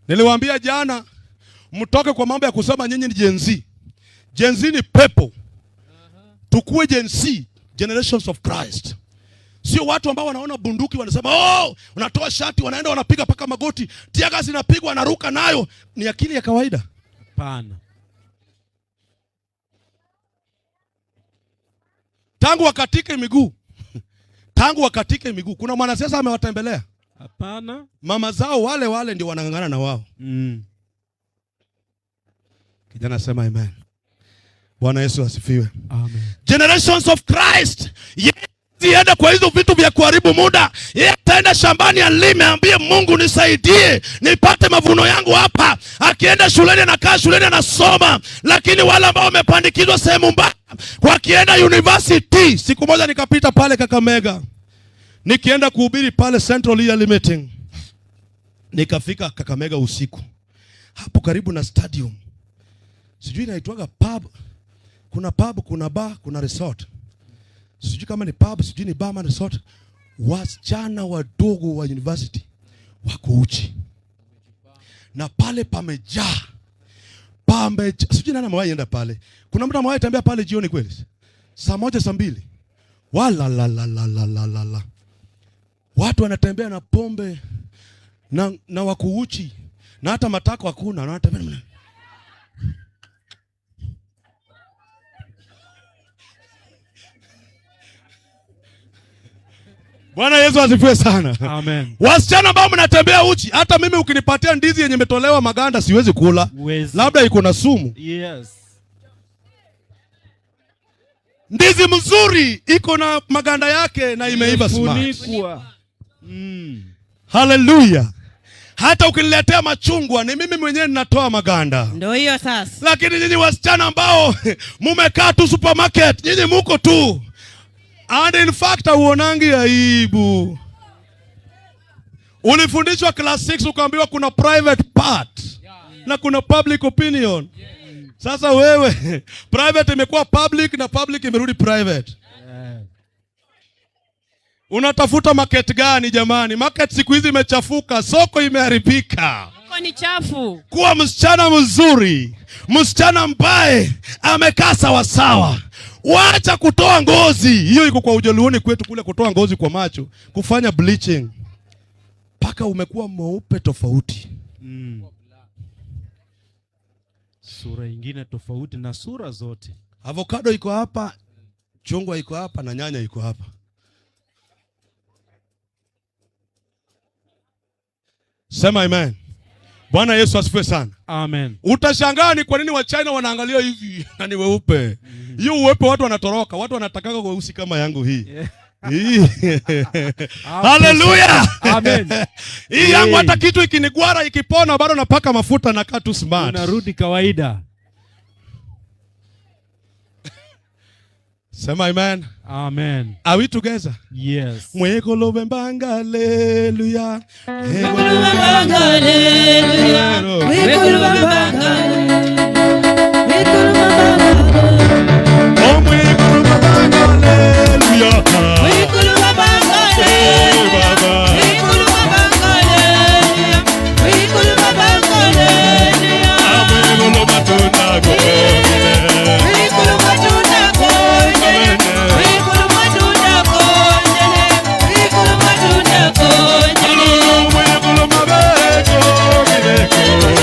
Niliwaambia jana mtoke kwa mambo ya kusema nyinyi ni Gen Z. Gen Z ni pepo. Tukue Gen Z, generations of Christ. Sio watu ambao wanaona bunduki wanasema oh, unatoa shati wanaenda wanapiga paka magoti, tiaga zinapigwa wanaruka nayo. Ni akili ya kawaida. Hapana. Tangu wakatike miguu. Tangu wakatike miguu. Kuna mwanasiasa amewatembelea? Hapana. Mama zao wale ndio wanangangana na wao. Kijana sema amen. Bwana Yesu asifiwe. Amen. Generations of Christ. Yeye kwa hizo vitu vya kuharibu muda. Yeye ataenda shambani alime, ambie Mungu nisaidie nipate mavuno yangu hapa. Akienda shuleni anakaa shuleni anasoma. Lakini wale ambao wamepandikizwa sehemu mbaya wakienda university. Siku moja nikapita pale Kakamega. Nikienda kuhubiri pale Central Yearly Meeting. Nikafika Kakamega usiku. Hapo karibu na stadium. Sijui inaitwaga pub. Kuna pub, kuna bar, kuna resort. Sijui kama ni pub, sijui ni bar ama resort. Wasichana wadogo wa university wako uchi. Na pale pamejaa. Sijui nani amewahi enda pale. Kuna mtu amewahi tembea pale jioni kweli? Saa moja, saa mbili. Wala la. Watu wanatembea na pombe na wako uchi. Na hata matako hakuna, wanatembea. Bwana Yesu asifiwe sana. Amen. Wasichana ambao mnatembea uchi, hata mimi ukinipatia ndizi yenye imetolewa maganda siwezi kula. Labda iko na sumu. Yes. Ndizi mzuri iko na maganda yake na imeiva smart. Hallelujah. Hata ukiniletea machungwa ni mimi mwenyewe ninatoa maganda. Ndio hiyo sasa. Lakini nyinyi wasichana ambao mumekaa tu supermarket, nyinyi muko tu. And in fact uonangi aibu. Ulifundishwa class 6 ukaambiwa kuna private part na kuna public opinion. Sasa wewe private imekuwa public na public imerudi private. Unatafuta market gani jamani? Market siku hizi imechafuka, soko imeharibika. Soko ni chafu. Kuwa msichana mzuri, msichana ambaye amekaa sawa sawa. Wacha kutoa ngozi. Hiyo iko kwa Ujaluoni kwetu kule, kutoa ngozi kwa macho, kufanya bleaching. Paka umekuwa mweupe tofauti. Sura nyingine tofauti na sura zote. Avocado iko hapa, chungwa iko hapa na nyanya iko hapa. Sema amen. Bwana Yesu asifiwe sana. Amen. Utashangaa ni kwa nini wa China wanaangalia hivi na ni weupe. Hiyo uwepe watu wanatoroka, watu wanatakaga weusi kama yangu hii. Hallelujah. Amen. Hii yangu hata kitu ikinigwara ikipona bado napaka mafuta na kaa tu smart. Unarudi kawaida. Sema amen. Amen. Are we together? Yes. Mwekolo bembanga hallelujah. Mwekolo bembanga hallelujah. Mwekolo bembanga hallelujah. Mwekolo bembanga hallelujah. Oh mwekolo bembanga hallelujah. Mwekolo bembanga hallelujah. Mwekolo bembanga hallelujah. Mwekolo bembanga hallelujah. Mwekolo matunda go. Mwekolo matunda go. Mwekolo matunda go. Mwekolo matunda go.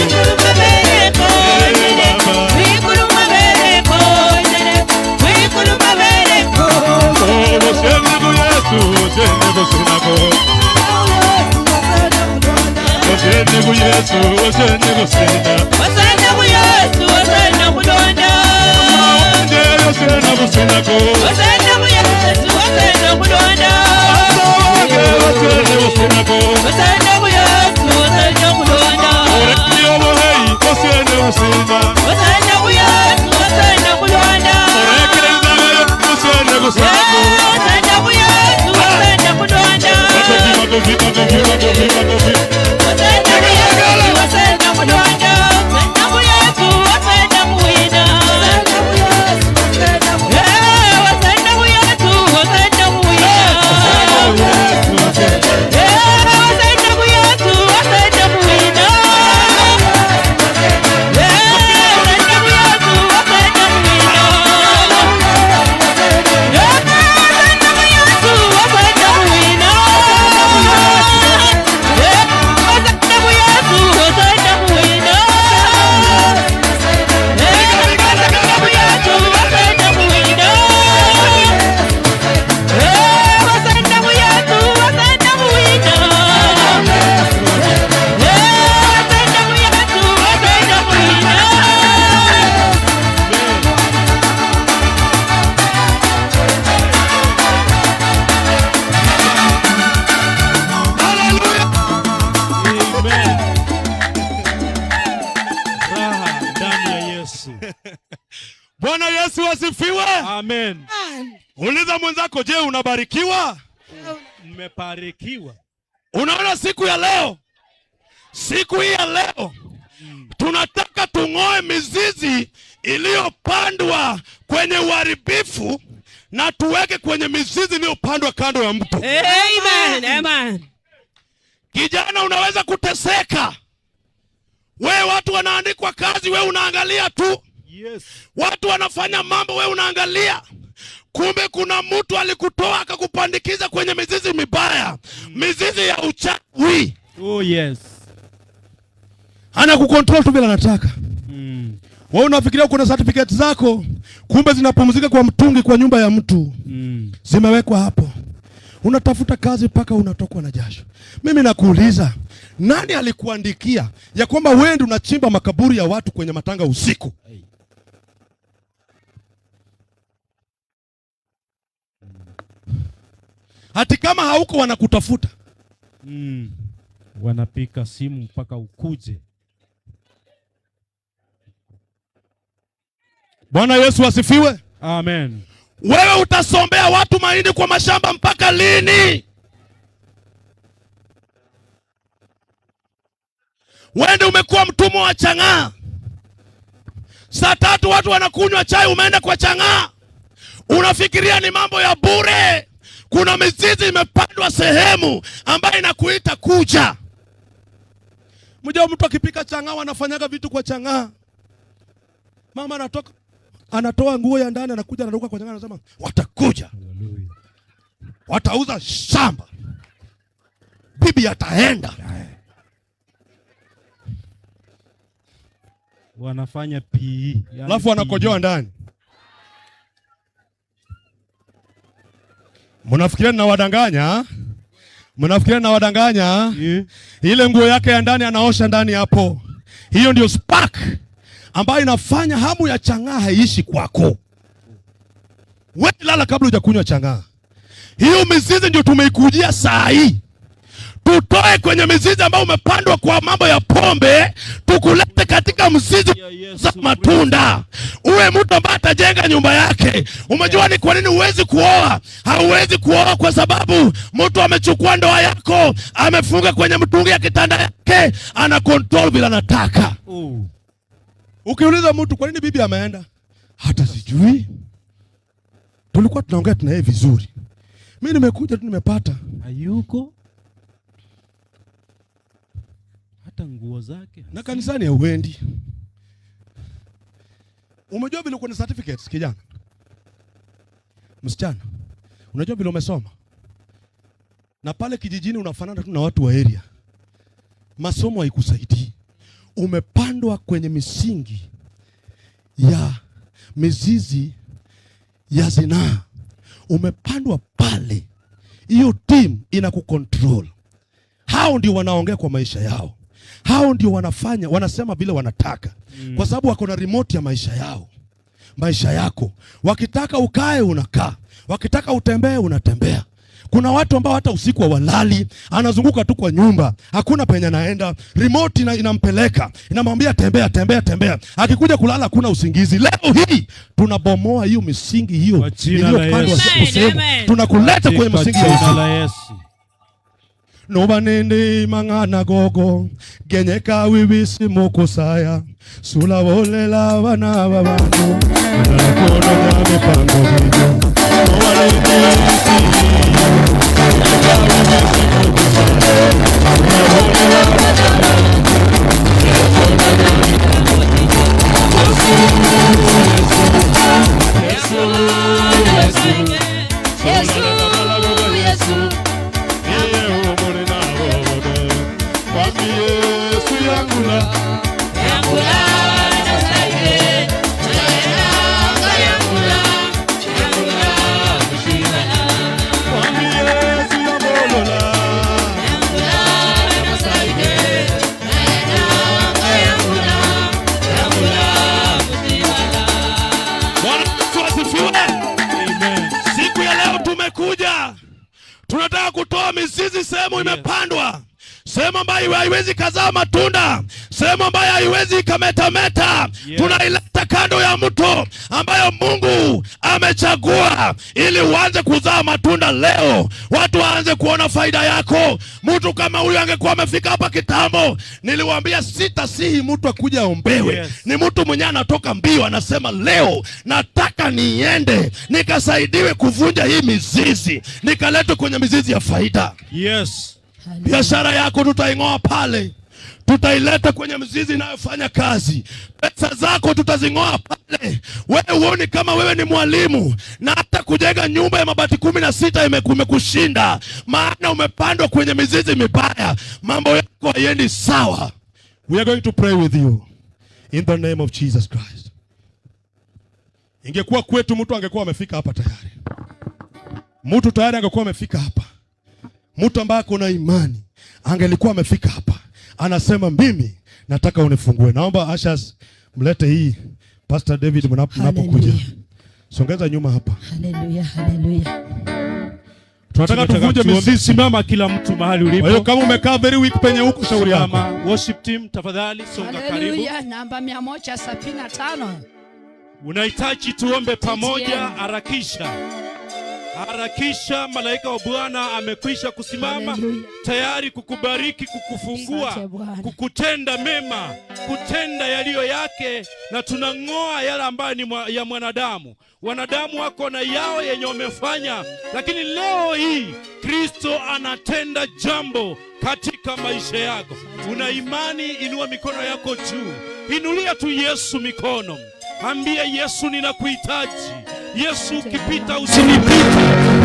Mwekolo mabere go. Mwekolo mabere go. Mwekolo mabere go. Mwekolo mabere go. Yesu. Bwana Yesu asifiwe. Amen. Uliza mwenzako, je, unabarikiwa? Mmebarikiwa. Unaona siku ya leo, siku hii ya leo, tunataka tung'oe mizizi iliyopandwa kwenye uharibifu na tuweke kwenye mizizi iliyopandwa kando ya mto. Amen. Amen. Kijana, unaweza kuteseka. Wewe watu wanaandikwa kazi, wewe unaangalia tu. Yes. Watu wanafanya mambo, wewe unaangalia. Kumbe kuna mtu alikutoa akakupandikiza kwenye mizizi mibaya, mizizi ya uchawi. Oh yes. Ana kucontrol tu bila anataka. Wewe unafikiria kuna certificate zako, kumbe zinapumzika kwa mtungi kwa nyumba ya mtu. Zimewekwa hapo. Unatafuta kazi paka unatokwa na jasho. Mimi nakuuliza, nani alikuandikia ya kwamba wewe ndio unachimba makaburi ya watu kwenye matanga usiku? Hati kama hauko wanakutafuta. Wanapika simu mpaka ukuje. Bwana Yesu asifiwe. Amen. Wewe utasombea watu mahindi kwa mashamba mpaka lini? Wewe ndio umekuwa mtumwa wa chang'aa. Saa 3 watu wanakunywa chai, umeenda kwa chang'aa. Unafikiria ni mambo ya bure. Kuna mizizi imepandwa sehemu ambayo inakuita kuja. Mjao mtu akipika chang'aa wanafanyaga vitu kwa chang'aa. Mama anatoa nguo ya ndani anakuja anaruka kwa chang'aa anasema watakuja. Hallelujah. Watauza shamba. Bibi ataenda. Wanafanya PE. Alafu wanakojoa ndani. Mnafikiria nawadanganya? Mnafikiria nawadanganya? Yeah. Ile nguo yake ya ndani anaosha ndani hapo. Hiyo ndio spark ambayo inafanya hamu ya chang'aa haishi kwako. Wewe lala kabla hujakunywa chang'aa. Hiyo mizizi ndio tumeikujia saa hii. Tutoe kwenye mizizi ambayo umepandwa kwa mambo ya pombe, tukulete katika mzizi za matunda. Uwe mtu ambaye atajenga nyumba yake. Umejua ni kwa nini huwezi kuoa? Hauwezi kuoa kwa sababu mtu amechukua ndoa yako, amefunga kwenye mtungi ya kitanda yake, ana control bila anataka. Ukiuliza mtu kwa nini bibi ameenda? Hata sijui. Tulikuwa tunaongea tunaye vizuri. Mimi nimekuja tu nimepata. Hayuko. Hata nguo zake. Na kanisani hauendi. Umejua vile uko na certificates kijana? Msichana. Unajua vile umesoma? Na pale kijijini unafanana tu na watu wa area. Masomo haikusaidii. Umepandwa kwenye misingi ya mizizi ya zinaa. Umepandwa pale. Hiyo team inakucontrol. Hao ndio wanaongea kwa maisha yao. Hao ndio wanafanya, wanasema vile wanataka. Kwa sababu wako na remote ya maisha yao. Maisha yako. Wakitaka ukae unakaa. Wakitaka utembee unatembea. Kuna watu ambao hata usiku hawalali, anazunguka tu kwa nyumba, hakuna penye anaenda, remote inampeleka, inamwambia tembea tembea tembea. Akikuja kulala hakuna usingizi. Leo hii tunabomoa hiyo misingi hiyo iliyopandwa sehemu. Tunakuleta kwenye msingi ya Yesu. Noba nende mangana gogo genyeka wibisi mukusaya sula wolela wana babantu nakono ya mipango hiyo noba nende tunataka kutoa mizizi sehemu imepandwa. sehemu ambayo haiwezi kazaa matunda, sehemu ambayo haiwezi kametameta, tunaileta kando ya mto ambayo Mungu amechagua ili uanze kuzaa matunda leo. Watu waanze kuona faida yako. Mtu kama huyu angekuwa amefika hapa kitambo, niliwaambia sitasihi mtu akuja aombewe. Ni mtu mwenye anatoka mbio anasema leo nataka niende nikasaidiwe kuvunja hii mizizi, nikaletwe kwenye mizizi ya faida. Yes. Biashara yako tutaingoa pale, tutaileta kwenye mzizi inayofanya kazi. Pesa zako tutazing'oa pale. Wewe uone kama wewe ni mwalimu na hata kujenga nyumba ya mabati 16 imekushinda, maana umepandwa kwenye mizizi mibaya. Mambo yako hayendi sawa. We are going to pray with you in the name of Jesus Christ. Ingekuwa kwetu mtu angekuwa amefika hapa tayari. Mtu tayari angekuwa amefika hapa. Mtu ambaye kuna imani angelikuwa amefika hapa. Anasema mimi nataka unifungue. Naomba Ashas mlete hii Pastor David mnapokuja. Songeza nyuma hapa. Haleluya, haleluya. Tunataka tuvunje mizizi. Simama kila mtu mahali ulipo. Kwa hiyo kama umekaa very weak penye huko, shauri yako. Worship team tafadhali songa karibu. Haleluya, namba 175. Unahitaji tuombe pamoja, harakisha. Harakisha, malaika wa Bwana amekwisha kusimama. Hallelujah. Tayari kukubariki, kukufungua, kukutenda mema, kutenda yaliyo yake, na tunang'oa yale ambayo ni ya mwanadamu. Wanadamu wako na yao yenye wamefanya, lakini leo hii Kristo anatenda jambo katika maisha yako. Una imani, inua mikono yako juu. Inulia tu Yesu mikono. Ambia Yesu ninakuhitaji. Yesu ukipita usinipite.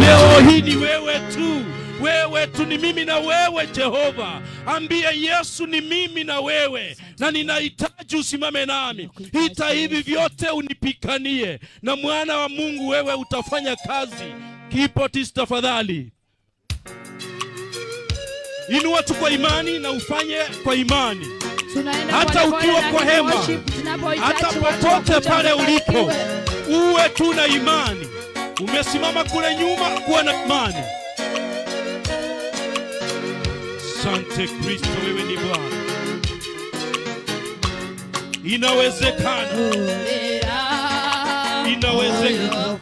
Leo hii ni wewe tu. Wewe tu, ni mimi na wewe Jehova. Ambia Yesu ni mimi na wewe, na ninahitaji usimame nami. Hita hivi vyote unipikanie, na mwana wa Mungu wewe utafanya kazi. Kipoti tafadhali. Inua tu kwa imani na ufanye kwa imani. Hata ukiwa kwa hema, hata popote pale ulipo, uwe tu na imani. Umesimama kule nyuma, kuwa na imani. Asante Kristo, wewe ni Bwana. Inawezekana. Inawezekana.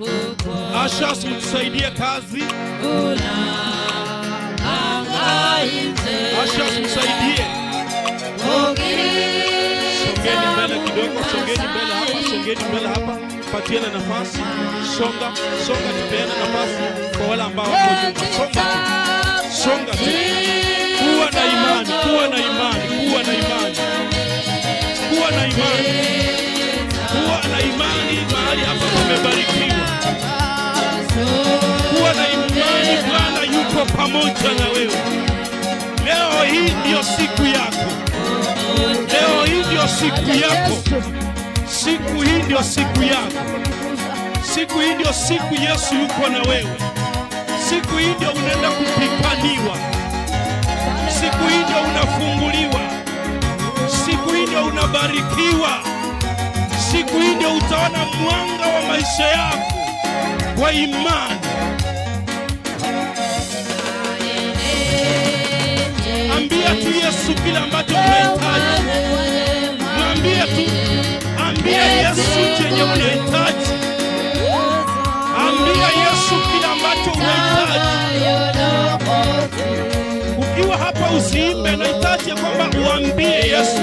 Ashas mtusaidie kazi. Ashas mtusaidie. Songeni mbele kidogo, songeni mbele hapa, songeni mbele hapa. Patiana nafasi. Songa tupeane nafasi kwa wale ambao wako nyuma. Songa tu. Kuwa na imani, kuwa na imani, kuwa na imani. Kuwa na imani. Kuwa na imani mahali hapa umebarikiwa. Kuwa na imani, Bwana yuko pamoja na wewe. Leo hii ndio siku yako. Leo hii ndio siku yako. Siku hii ndio siku yako. Siku hii ndio siku Yesu yuko na wewe. Siku hii ndio unaenda kupikaniwa. Siku hii ndio unafunguliwa. Siku hii ndio unabarikiwa. Siku hii ndio utaona mwanga wa maisha yako kwa imani. Ambia tu Yesu kila ambacho unahitaji. Mwambie tu. Ambia Yesu chenye unahitaji. Ambia Yesu kila ambacho unahitaji. Ukiwa hapa usiimbe, nahitaji kwamba uambie Yesu.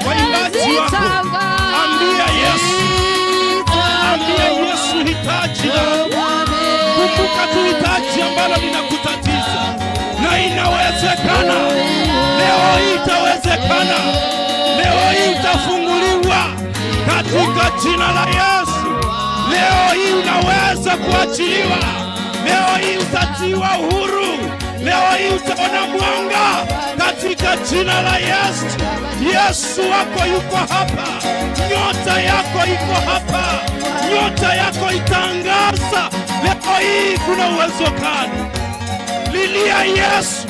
Waimbaji wako, ambia Yesu. Ambia Yesu hitaji lako. Kumbuka tu hitaji ambalo linakutatiza. Na inawezekana. Leo hii itawezekana. Leo hii utafunguliwa katika jina la Yesu. Leo hii unaweza kuachiliwa. Leo hii utatiwa uhuru. Leo hii utaona mwanga katika jina la Yesu. Yesu wako yuko hapa. Nyota yako iko hapa. Nyota yako itangaza. Leo hii kuna uwezekano. Lilia Yesu.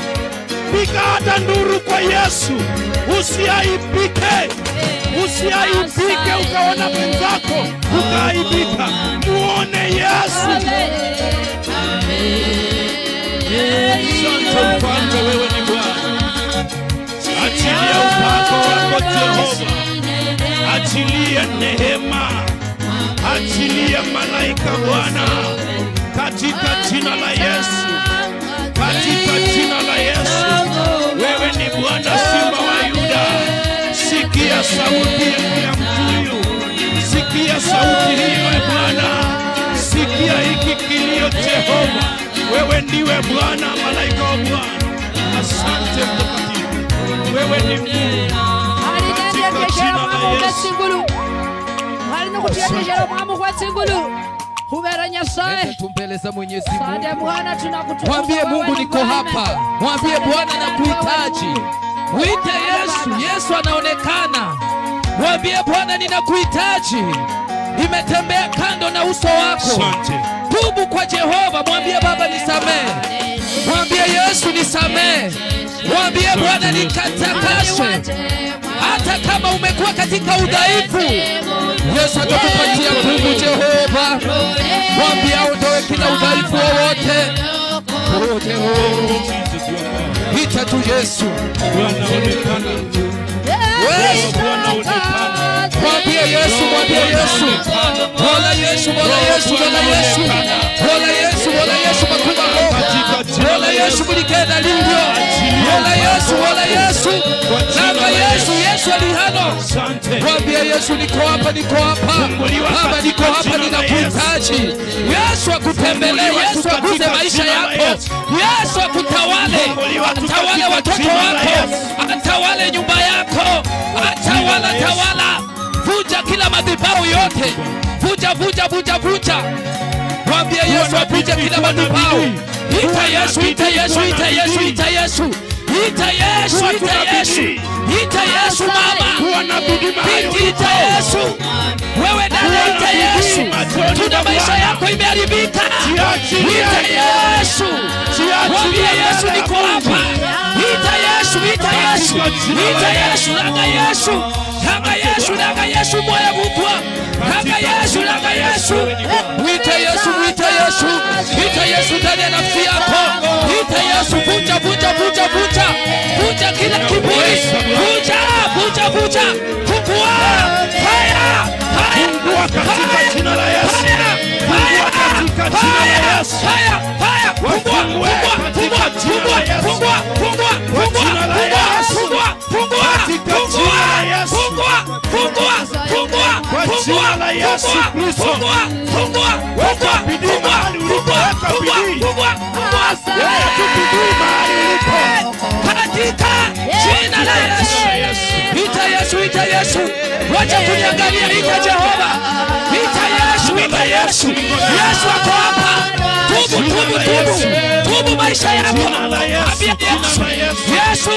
Piga hata nduru kwa Yesu. Usiaibike. Usiaibike ukaona mwenzako ukaaibika. Muone Yesu. Asante Mfalme, wewe ni Bwana. Achilia upako wako Jehova, achilia neema, achilia malaika Bwana, katika jina la Yesu, katika jina la Yesu. Wewe ni Bwana Simba wa Yuda. Sikia sauti ya mtuyu, sikia sauti hiyo Bwana, sikia hiki kilio Jehova. Wewe ndiwe Bwana, malaika wa Bwana. Asante Mtakatifu, wewe ni Mungu. Katika jina la Yesu. Tumpeleza Mwenyezi Mungu. Mwambie Mungu niko hapa. Mwambie Bwana nakuhitaji. Mwite Yesu. Yesu anaonekana. Mwambie Bwana ninakuhitaji. Nimetembea kando na uso wako. Tubu kwa Jehova. Mwambie Baba nisamehe. Mwambie Yesu nisamehe. Mwambie Bwana nikatakashe. Hata kama umekuwa katika udhaifu, Yesu atakupatia nguvu Jehova. Mwambie aondoe kila udhaifu wowote. Ita tu Yesu. Mwambie Yesu, mwambie Yesu. Mola Yesu, Mola Yesu, Mola Yesu. Mola Yesu, Mola Yesu makuma Mungu. Mola Yesu kulikenda livyo. Mola Yesu, Mola Yesu. Nanga Yesu, Yesu alihano. Mwambie Yesu niko hapa, niko hapa. Baba niko hapa, ninakuhitaji. Yesu akutembelee, Yesu akuze maisha yako. Yesu akutawale. Atawale watoto wako. Atawale nyumba yako. Atawala, tawala. Vuja kila madhabahu yote. Vuja, vuja, vuja, vuja. Mwambie Yesu avuje kila madhabahu. Ita Yesu, ita Yesu, ita Yesu, ita Yesu. Ita Yesu, ita Yesu. Ita Yesu mama. Binti ita Yesu. Wewe dada ita Yesu. Tuna maisha yako imeharibika. Ita Yesu. Mwambie Yesu niko hapa. Ita Yesu, ita Yesu. Ita Yesu, nanga Yesu. Nanga Yesu, nanga Yesu moya mutwa. Nanga Yesu, nanga Yesu. Ita Yesu, ita Yesu. Ita Yesu ndani ya nafsi yako. Ita Yesu, vuja, vuja, vuja, vuja. Vuja kila kiburi. Vuja, vuja, vuja. Fungua. Fire. Fire. Fungua katika jina la Yesu. Fire. Katika jina la Yesu. Fire. Fire. Fungua, fungua, fungua, fungua, fungua, fungua, fungua, fungua, fungua, fungua, fungua, fungua, kwa jina la Yesu Kristo. fungua, fungua, Weka bidii mahali ulipo, weka bidii. Weka bidii mahali ulipo. katika jina la Yesu. Ita Yesu, ita Yesu. Wacha kuniangalia, ita Jehova. Ita Yesu, ita Yesu. Yesu ako hapa. Tubu, tubu, tubu. Tubu maisha yako. Ambia Yesu. Yesu.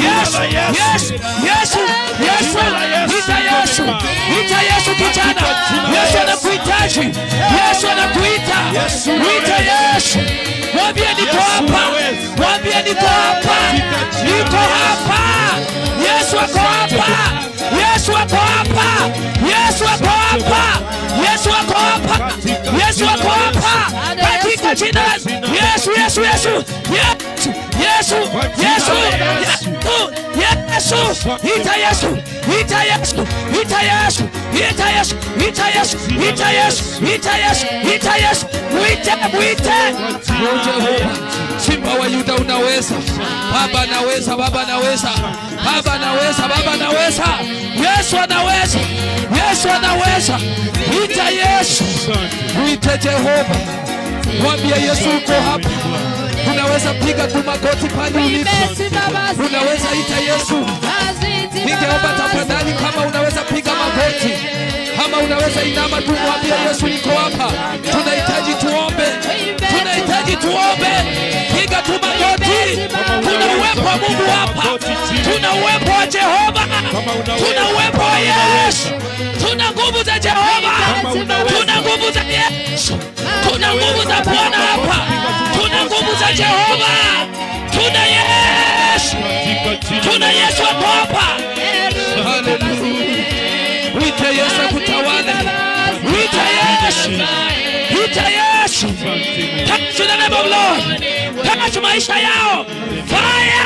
Yesu. Yesu. Yesu. Yesu. Ita Yesu. Ita Yesu kijana. Yesu anakuhitaji. Yesu anakuita. Ita Yesu. Mwambie niko hapa. Mwambie niko hapa. Niko hapa. Yesu ako hapa. Yesu ako hapa. Yesu ako hapa. Yesu ako hapa. Yesu ako hapa. Katika jina la Yesu, Yesu, Yesu. Yesu, Yesu, Yesu. Yesu. Ita Yesu. Ita Yesu. Ita Yesu. Ita Yesu. Ita Yesu. Ita Yesu. Ita Yesu. Ita Yesu. Mwite, mwite. Simba wa Yuda unaweza. Baba anaweza, Baba anaweza. Baba anaweza, Baba anaweza. Yesu anaweza. Yesu anaweza. Ita Yesu. Mwite Jehova. Mwambie Yesu uko hapa. Unaweza piga tu magoti pale ulipo. Unaweza ita Yesu. Ningeomba tafadhali kama unaweza piga magoti. Kama unaweza inama tu mwambie Yesu niko hapa. Tunahitaji tuombe. Tunahitaji tuombe. Piga tu magoti. Kuna uwepo wa Mungu hapa. Tuna uwepo wa Jehova. Tuna uwepo wa Yesu. Tuna nguvu za Jehova. Tuna nguvu za Yesu. Tuna nguvu za Bwana hapa. Tuna nguvu za Jehova. Tuna Yesu. Tuna Yesu hapa. Haleluya. Mwite Yesu akutawale. Mwite Yesu. Mwite Yesu. Touch the name of Lord. Touch maisha yao. Fire.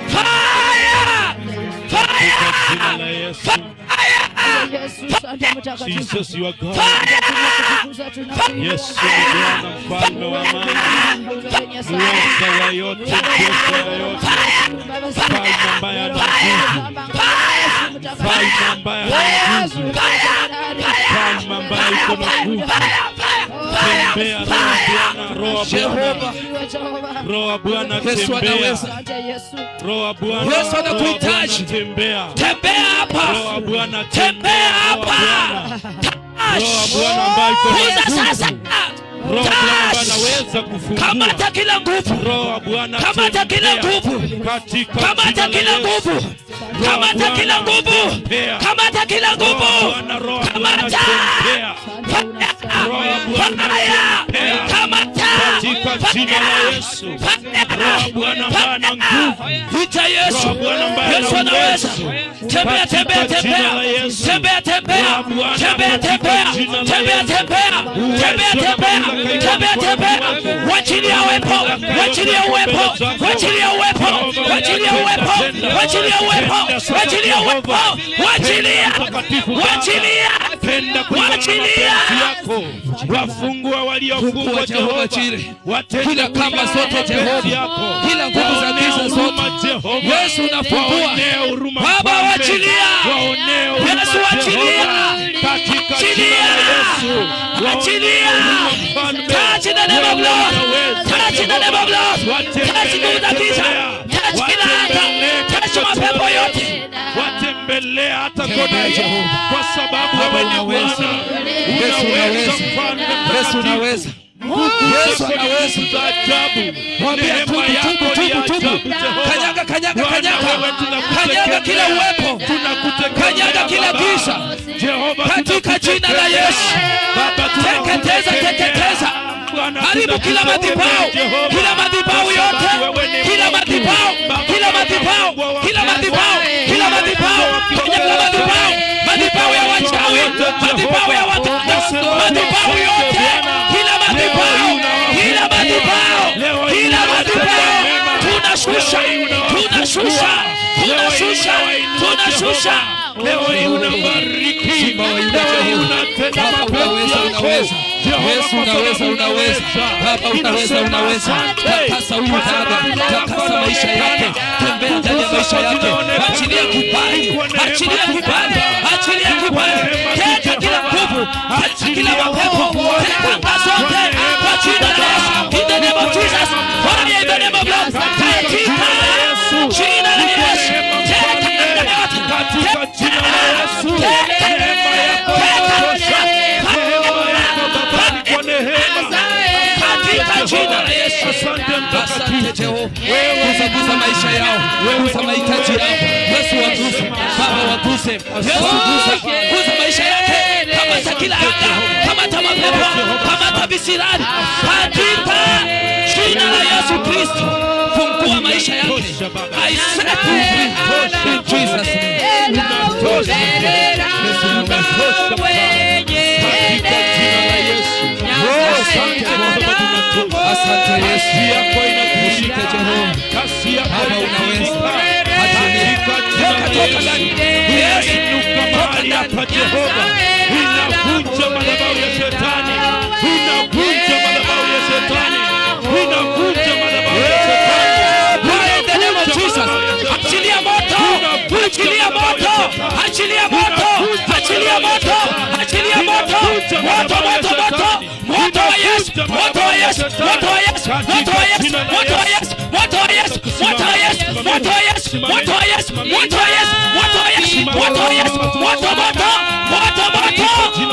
Fire. jina la Yesu. Jesus, you are God. Yesu ni Bwana, mfalme wa amani, muweza wa yote, mjeza wa yote, mfalme ambaye ana nguvu, mfalme ambaye ana nguvu, mfalme ambaye yuko na nguvu. Tembea Roho Bwana, Roho wa Bwana tembea. Roho wa Bwana, Yesu anakuhitaji. Tembea hapa. Roho wa Bwana Tembea hapa. Roho wa Bwana ambaye yuko na sasa. Roho wa Bwana ambaye anaweza kufungua. Kamata kila nguvu. Roho wa Bwana kamata kila nguvu. Kamata kila nguvu. Kamata kila nguvu. Kamata kila nguvu. Kamata. Katika jina la Yesu. Roho Bwana ambaye ana nguvu. Vita Yesu. Yesu anaweza. Tembea, tembea, tembea. Tembea, tembea. Tembea, tembea. Tembea, tembea. Tembea, tembea. Tembea, tembea. Wachilia uwepo. Wachilia uwepo. Wachilia uwepo. Wachilia uwepo. Wachilia uwepo. Wachilia uwepo. Wachilia. Wachilia. Wachilia. Wafungua waliofungwa Jehova. Kila kamba zote Jehova. Kila nguvu za giza zote. Yesu unafungua. Baba wachilia. Yesu wachilia. Wachilia. Wachilia. Touch in the name of Lord. Touch in the name of Lord. Touch nguvu za giza. Touch kila hata. Touch mapepo yote. Watembelea hata kona Jehova. Kwa sababu wewe ni Bwana. Unaweza. Yesu unaweza. Yesu anaweza. Mwambie tubu. Kanyaga, kanyaga, kanyaga. Kanyaga kila uwepo. Kanyaga kila giza. Katika jina la Yesu. Teketeza, teketeza. Haribu kila madhabahu. Kila madhabahu yote. Kila madhabahu. Kila madhabahu. Kila madhabahu. Kila madhabahu. Kanyaga madhabahu. Madhabahu ya wachawi. Madhabahu ya waganga. Madhabahu yote. Kila madhabahu. Kila madhabahu. Kila madhabahu. Tunashusha. Tunashusha. Tunashusha. Tunashusha. Leo hii unabariki. Leo hii unatenda unaweza. Yesu unaweza, unaweza. Baba unaweza, unaweza. Takasa huyu dada. Takasa maisha yake. Tembea ndani ya maisha yake. Achilia kibali. Achilia kibali. Achilia kibali. Teka kila nguvu. Teka kila mapepo. Teka anga zote. Kwa jina la Yesu. In the name of Jesus. Fire in the name of Lord. Katika jina la Yesu. Teka anga yote. katika jina la Yesu. Neema yako inatosha. Kwa neema katika jina la Yesu. Asante Jehova. Wewe gusa maisha yao. Wewe gusa mahitaji yao. Yesu waguse. Baba waguse. Yesu gusa maisha yake. Kamata kila anga. Kamata mapepo. Kamata visirani. Katika jina la Yesu Kristo. Fungua maisha yake. I set you free. In Jesus name. Asante Yesu. yako Mshike Jehova. kasi yako Baba unaweza. toka ndani. Inuka mahali hapa Jehova. Inavunja madhabahu ya shetani. Inavunja madhabahu ya shetani. Inavunja madhabahu ya shetani. In the name of Jesus. Achilia moto. Achilia moto. Achilia moto. Achilia moto. Achilia moto. Moto, moto, moto. Moto wa Yesu. Moto wa Yesu. Moto wa Yesu. Moto wa Yesu. Moto wa Yesu. Moto wa Yesu. Moto wa Yesu. Moto wa Yesu. Moto wa Yesu. Moto wa Yesu. Moto wa Yesu. Moto wa Yesu. Moto, moto. Moto, moto.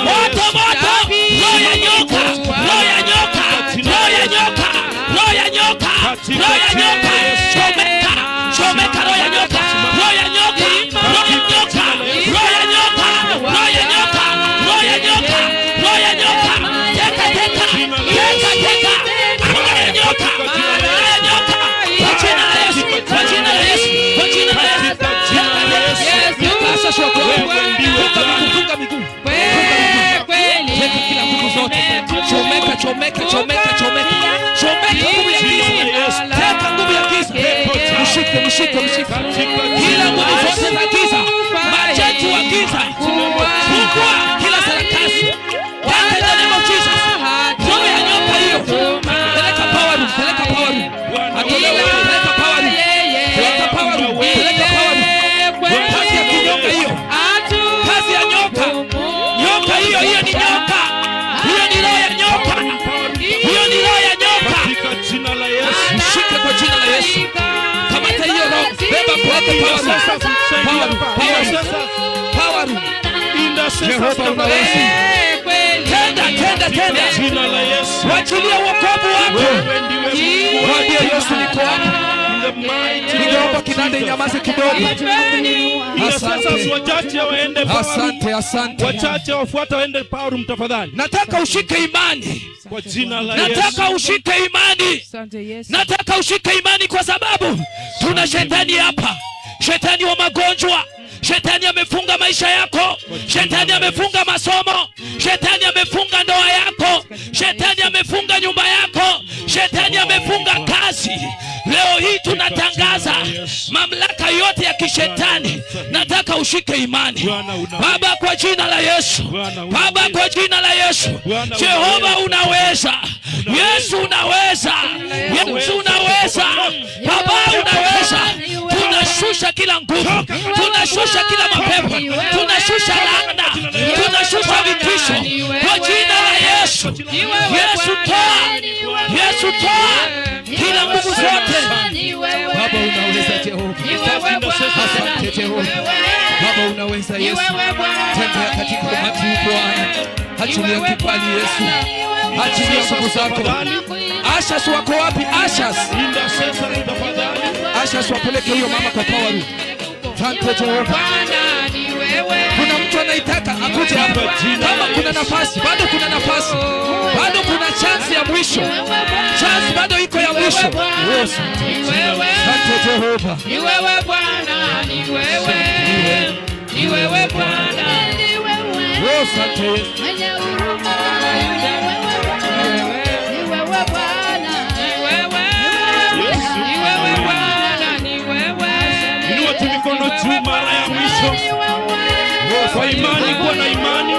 Moto, moto. Roho ya nyoka. Roho ya nyoka. Roho ya nyoka. Roho ya nyoka. Roho ya nyoka. Chomeka. Chomeka roho ya nyoka. Roho ya nyoka. Roho ya nyoka. Roho ya nyoka. Roho ya nyoka. Roho ya nyoka. Roho ya nyoka. Teka, teka. Teka, teka. Roho ya nyoka. Roho ya nyoka. Kwa jina la Yesu. Kwa jina la Yesu. Kwa jina la Yesu. Teka, teka. Sasa shwa kwa wewe. Funga miguu. Teka kila nguvu zote. Chomeka, chomeka, chomeka, chomeka. Chomeka nguvu ya giza. Teka nguvu ya giza. mshike. Kila nguvu zote za giza, majeshi wa giza, fungua kila sarakasi. Katika jina la Jesus. Roho ya nyoka hiyo, peleka power room. Atolewe, peleka power room. Kazi ya kinyoka hiyo. Kazi ya nyoka. Nyoka hiyo ni nyoka. Hiyo ni roho ya nyoka. Katika jina la Yesu. Mshike kwa jina la Yesu. Kamata hiyo roho. Beba power room. Jehova unaweza. Tenda. Jina la Yesu. Wachilia wokovu wako. Mwambie Yesu niko hapa. Ningeomba kinanda inyamaze kidogo. Wachache waende Asante. wachache wafuata waende power room tafadhali. Nataka ushike imani. Kwa jina la Yesu. Nataka ushike imani kwa sababu tuna shetani hapa. Shetani wa magonjwa. Shetani amefunga maisha yako. Shetani amefunga masomo. Shetani amefunga ndoa yako. Shetani amefunga nyumba yako. Shetani amefunga kazi. Leo hii tunatangaza mamlaka yote ya kishetani. Nataka ushike imani. Baba, kwa jina la Yesu. Jehova unaweza. Yesu unaweza. Baba unaweza. Tunashusha kila nguvu. Tunashusha kila mapepo. Tunashusha laana. Tunashusha vitisho. Kwa jina la Yesu. Yesu toa kila nguvu zote. Baba unaweza Jehova. Asante Jehova. Baba unaweza Yesu. Tembea katika umati Bwana. Achilia kibali Yesu. Achilia nguvu zako. Ashas wako wapi? Ashas wapeleke hiyo mama kwa power room. Asante Jehova. Kuna mtu anaitaka akuje hapa. Kama kuna nafasi, bado kuna nafasi. Bado kuna chance ya mwisho. Chance bado iko ya mwisho. Asante Jehova. Ni wewe Bwana, ni wewe. Asante Yesu. Mikono juu mara ya mwisho. Kwa imani, kuwa na imani.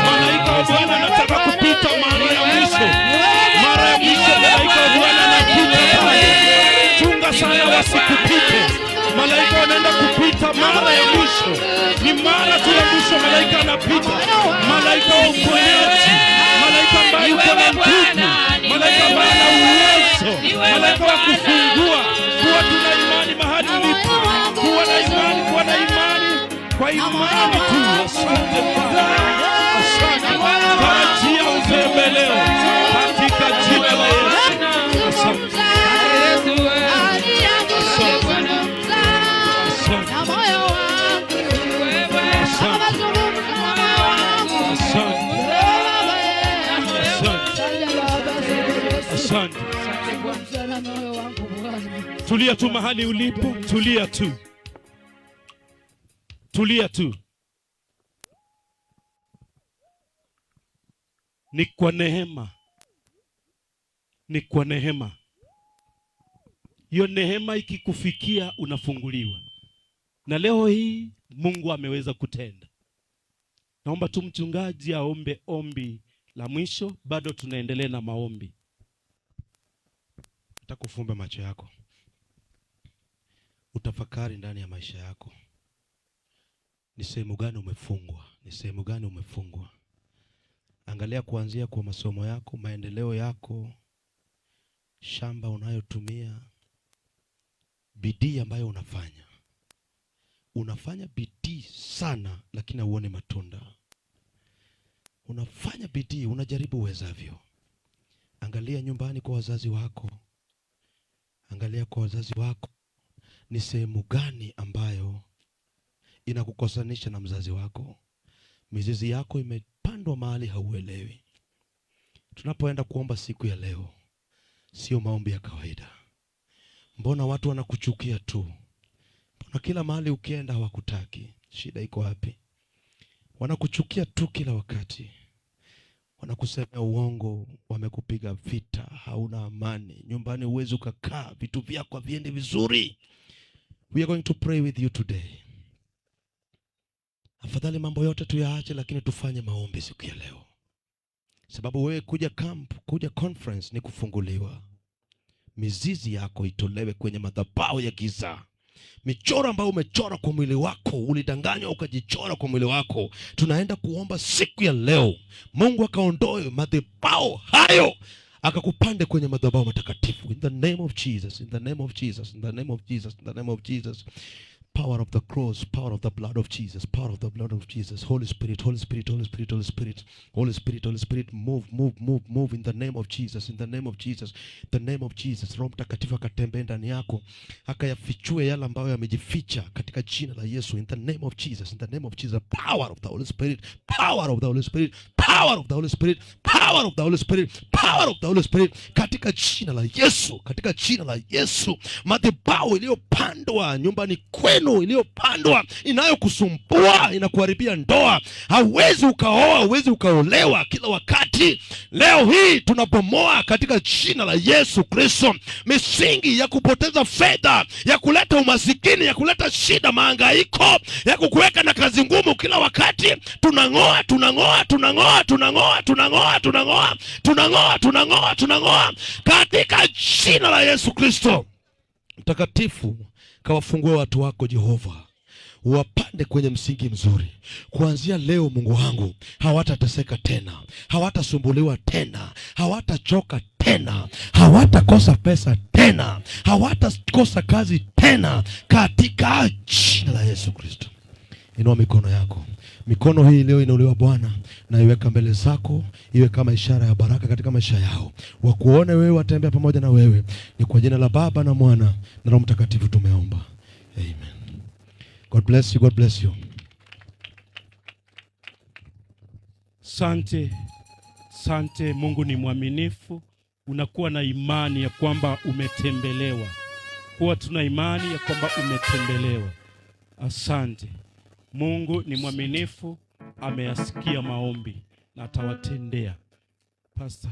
Malaika wa Bwana anataka kupita mara ya mwisho. Malaika wa Bwana anapita pale. Chunga sana wasikupite. Malaika wanaenda kupita mara ya mwisho. Ni mara tu ya mwisho malaika anapita. Malaika wa uponyaji. Malaika ambaye yuko na nguvu. Malaika ambaye ana uwezo. Malaika wa kufungua. Kuwa tuna imani mahali ulipo. Kuwa na imani. Kwa imani tu. Asante Bwana. Tarajia uzembe leo. Katika jina la Yesu. Asante. Tulia tu mahali ulipo. Tulia tu. Ni kwa neema. Hiyo neema ikikufikia unafunguliwa. Na leo hii Mungu ameweza kutenda. Naomba tu mchungaji aombe ombi la mwisho. Bado tunaendelea na maombi. Nataka ufumbe macho yako. Utafakari ndani ya maisha yako. Ni sehemu gani umefungwa? Angalia kuanzia kwa masomo yako, maendeleo yako, shamba unayotumia, bidii ambayo unafanya. Unafanya bidii sana lakini huoni matunda. Unafanya bidii, unajaribu uwezavyo. Angalia nyumbani kwa wazazi wako. Ni sehemu gani ambayo inakukosanisha na mzazi wako? Mizizi yako imepandwa mahali hauelewi. Tunapoenda kuomba siku ya leo, sio maombi ya kawaida. Mbona watu wanakuchukia tu? Mbona kila mahali ukienda hawakutaki? Shida iko wapi? Wanakuchukia tu kila wakati. wanakusemea uongo, wamekupiga vita, hauna amani, nyumbani huwezi ukakaa, vitu vyako haviendi vizuri. We are going to pray with you today. Afadhali mambo yote tuyaache, lakini tufanye maombi siku ya leo. Sababu wewe kuja camp, kuja conference ni kufunguliwa. Mizizi yako itolewe kwenye madhabahu ya giza. Michoro ambayo umechora kwa mwili wako, ulidanganywa ukajichora kwa mwili wako, tunaenda kuomba siku ya leo Mungu akaondoe madhabahu hayo, akakupande kwenye madhabahu matakatifu. In the name of Jesus, in the name of Jesus, in the name of Jesus, in the name of Jesus. Power of the cross, power of the blood of Jesus, power of the blood of Jesus. Holy Spirit, Holy Spirit, Holy Spirit, Holy Spirit, Holy Spirit, Holy Spirit, move, move, move, move in the name of Jesus, in the name of Jesus, the name of Jesus. Roho Mtakatifu akatembee ndani yako, akayafichue yale ambayo yamejificha katika jina la Yesu. In the name of Jesus, in the name of Jesus, power of the Holy Spirit, power of the Holy Spirit, power of the Holy Spirit, power of the Holy Spirit, power of the Holy Spirit, katika jina la Yesu, katika jina la Yesu. Madhabahu iliyopandwa nyumbani kwenu, iliyopandwa inayokusumbua, inakuharibia ndoa, hauwezi ukaoa, hauwezi ukaolewa kila wakati, leo hii tunabomoa katika jina la Yesu Kristo. Misingi ya kupoteza fedha, ya kuleta umasikini, ya kuleta shida, mahangaiko, ya kukuweka na kazi ngumu kila wakati, tunang'oa, tunang'oa, tunang'oa, tunang'oa, tunang'oa, tunang'oa, tunang'oa, tunang'oa, tunang'oa katika jina la Yesu Kristo. Mtakatifu, kawafungue watu wako Jehova, wapande kwenye msingi mzuri. Kuanzia leo Mungu wangu, hawatateseka tena, hawatasumbuliwa tena, hawatachoka tena, hawatakosa pesa tena, hawatakosa kazi tena katika jina la Yesu Kristo. Inua mikono yako. Mikono hii leo inuliwa Bwana, na iweka mbele zako, iwe kama ishara ya baraka katika maisha yao. Wakuone wewe, watembea pamoja na wewe. Ni kwa jina la Baba na Mwana na Roho Mtakatifu tumeomba. Amen. God bless you. God bless you. Sante, sante. Mungu ni mwaminifu. Unakuwa na imani ya kwamba umetembelewa. Kuwa tuna imani ya kwamba umetembelewa. Asante. Mungu ni mwaminifu, ameyasikia maombi na atawatendea. Pastor.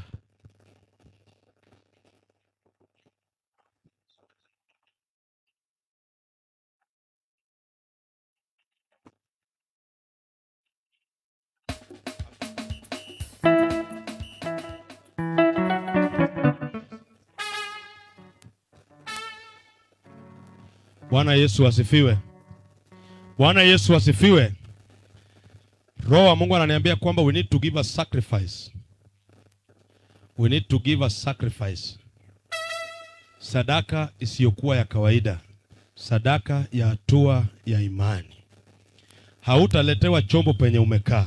Bwana Yesu asifiwe. Bwana Yesu asifiwe. Roho wa Mungu ananiambia kwamba we need to give a sacrifice. We need to give a sacrifice. Sadaka isiyokuwa ya kawaida. Sadaka ya hatua ya imani. Hautaletewa chombo penye umekaa.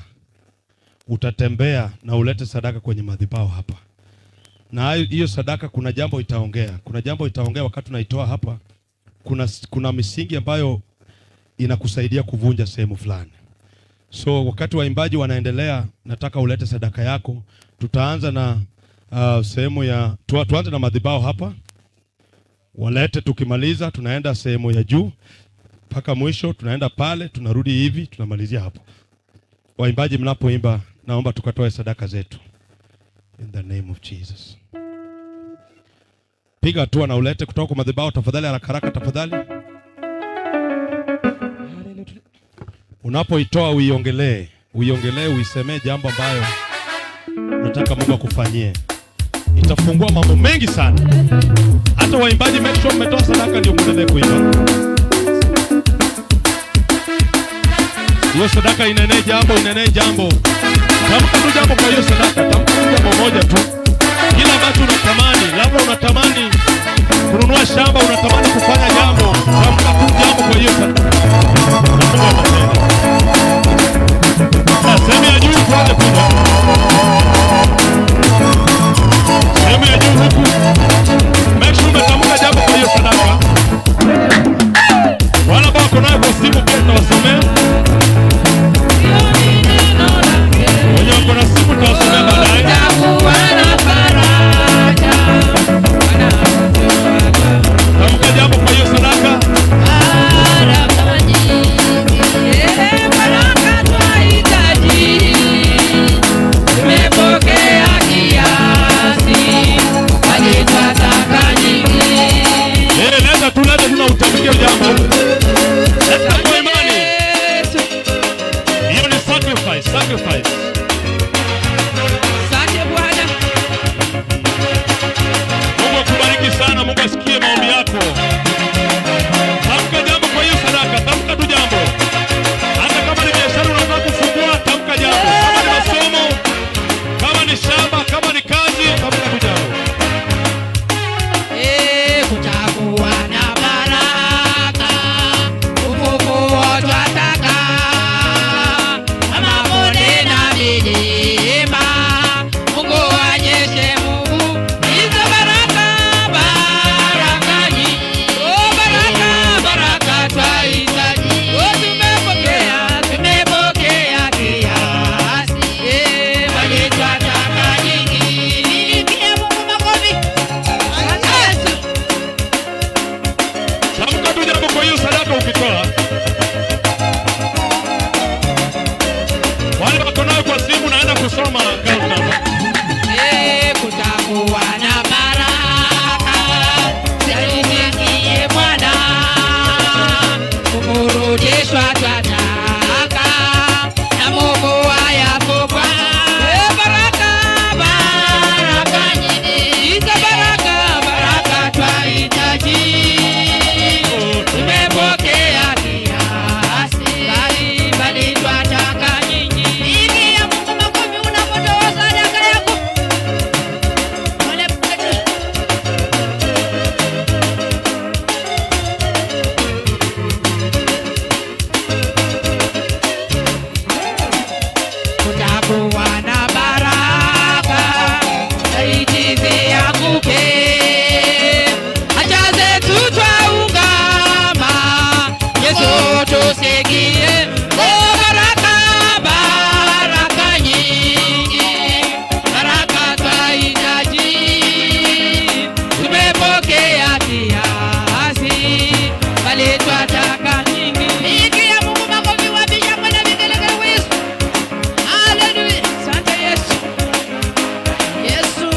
Utatembea na ulete sadaka kwenye madhabahu hapa. Na hiyo sadaka kuna jambo itaongea. Kuna jambo itaongea wakati unaitoa hapa. Kuna misingi ambayo inakusaidia kuvunja sehemu fulani. So wakati waimbaji wanaendelea, nataka ulete sadaka yako. Tutaanza na sehemu ya tuanze na madhabahu hapa. Walete, tukimaliza tunaenda sehemu ya juu mpaka mwisho, tunaenda pale, tunarudi hivi, tunamalizia hapo. Waimbaji mnapoimba, naomba tukatoe sadaka zetu. In the name of Jesus. Piga hatua na ulete kutoka kwa madhabahu tafadhali, haraka haraka tafadhali. Unapoitoa uiongelee, uisemee jambo ambayo unataka Mungu akufanyie. Itafungua mambo mengi sana. Hata waimbaji, make sure mmetoa sadaka ndio muendelee kuimba. Hiyo sadaka inenee jambo, inenee jambo. Tamka tu jambo kwa hiyo sadaka, tamka jambo moja tu. Kila ambacho unatamani, labda unatamani kununua shamba, unatamani kufanya jambo, tamka tu jambo kwa hiyo sadaka. Sehemu ya juu tuanze kuimba. Sehemu ya juu huku. Make sure umetamka jambo kwa hiyo sadaka. Wala ambao wako nayo kwa simu pia tutawasomea. Wenye wako na simu tutawasomea baadaye. Tamka jambo kwa hiyo sadaka. Baraka nyingi. Baraka Sacrifice. Asante Bwana. Mungu akubariki sana, Mungu asikie maombi yako. Tamka jambo kwa hiyo sadaka, tamka tu jambo. Hata kama ni biashara unataka kufungua, tamka jambo. Kama ni masomo, kama ni shamba, kama ni kazi, tamka tu jambo. Kutakuwa na baraka, ufufuo twataka, mabonde na milima, Mungu anyeshe Mungu hizo baraka, baraka nyingi. Oh, baraka twahitaji. Oh, tumepokea kiasi, bali twataka nyingi. Nipigie Mungu makofi. Tamka tu jambo kwa hiyo sadaka ukitoa. Wale wako nayo kwa simu naenda kusoma account number. Kutakuwa na baraka, siye Bwana, kuburudishwa twataka, na Mungu ayapo Bwana. Baraka nyingi, hizo baraka twahitaji. Tumepokea kiasi, bali twataka nyingi. Pigia Mungu makofi unapotoa sadaka yako. Kutakuwa na baraka, zaidi zianguke. Haja zetu twaungama, Yesu tusikie. Oh, baraka nyingi, baraka twahitaji. Tumepokea kiasi, bali twataka nyingi. Pigia Mungu makofi, wapisha kwenda vigelegele kwa Yesu. Haleluya. Asante Yesu. Yesu.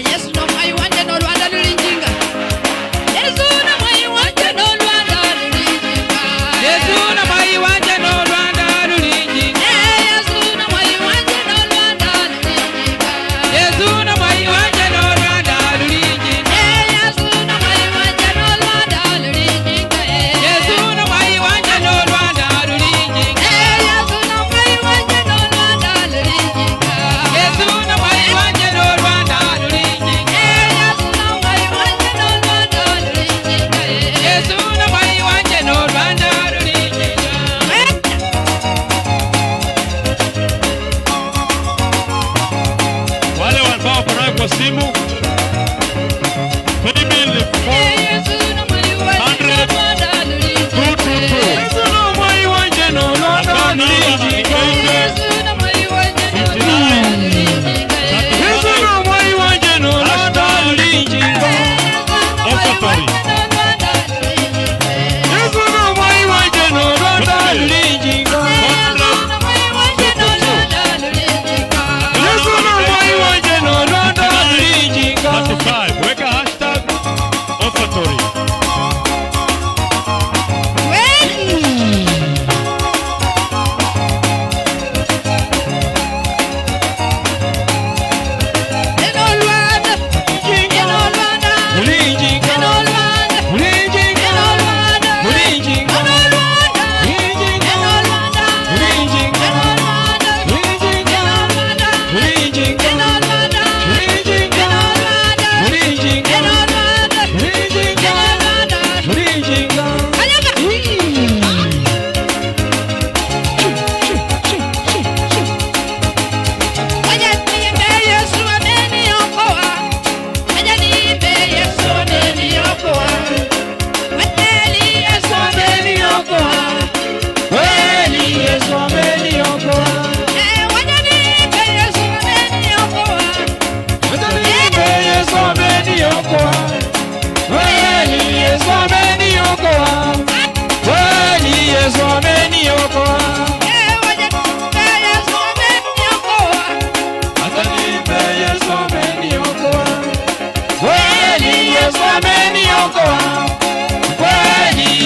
Yesu no mwai wanje no Rwanda lulinjinga. Yesu no mwai wanje no Rwanda lulinjinga. Yesu no mwai wanje no Rwanda lulinjinga. Yesu no mwai wanje no Rwanda lulinjinga. Yesu no mwai wanje no Rwanda lulinjinga. Yesu no mwai wanje no Rwanda lulinjinga. Yesu no mwai wanje no Rwanda lulinjinga. Yesu no mwai wanje no Rwanda lulinjinga. Yesu no mwai wanje no Rwanda lulinjinga. Yesu no mwai wanje no Rwanda lulinjinga. Yesu no mwai wanje no Rwanda lulinjinga. Wale ambao wako nayo kwa simu, paybill ni 42222. Account number ni 35. Weka hashtag offertory.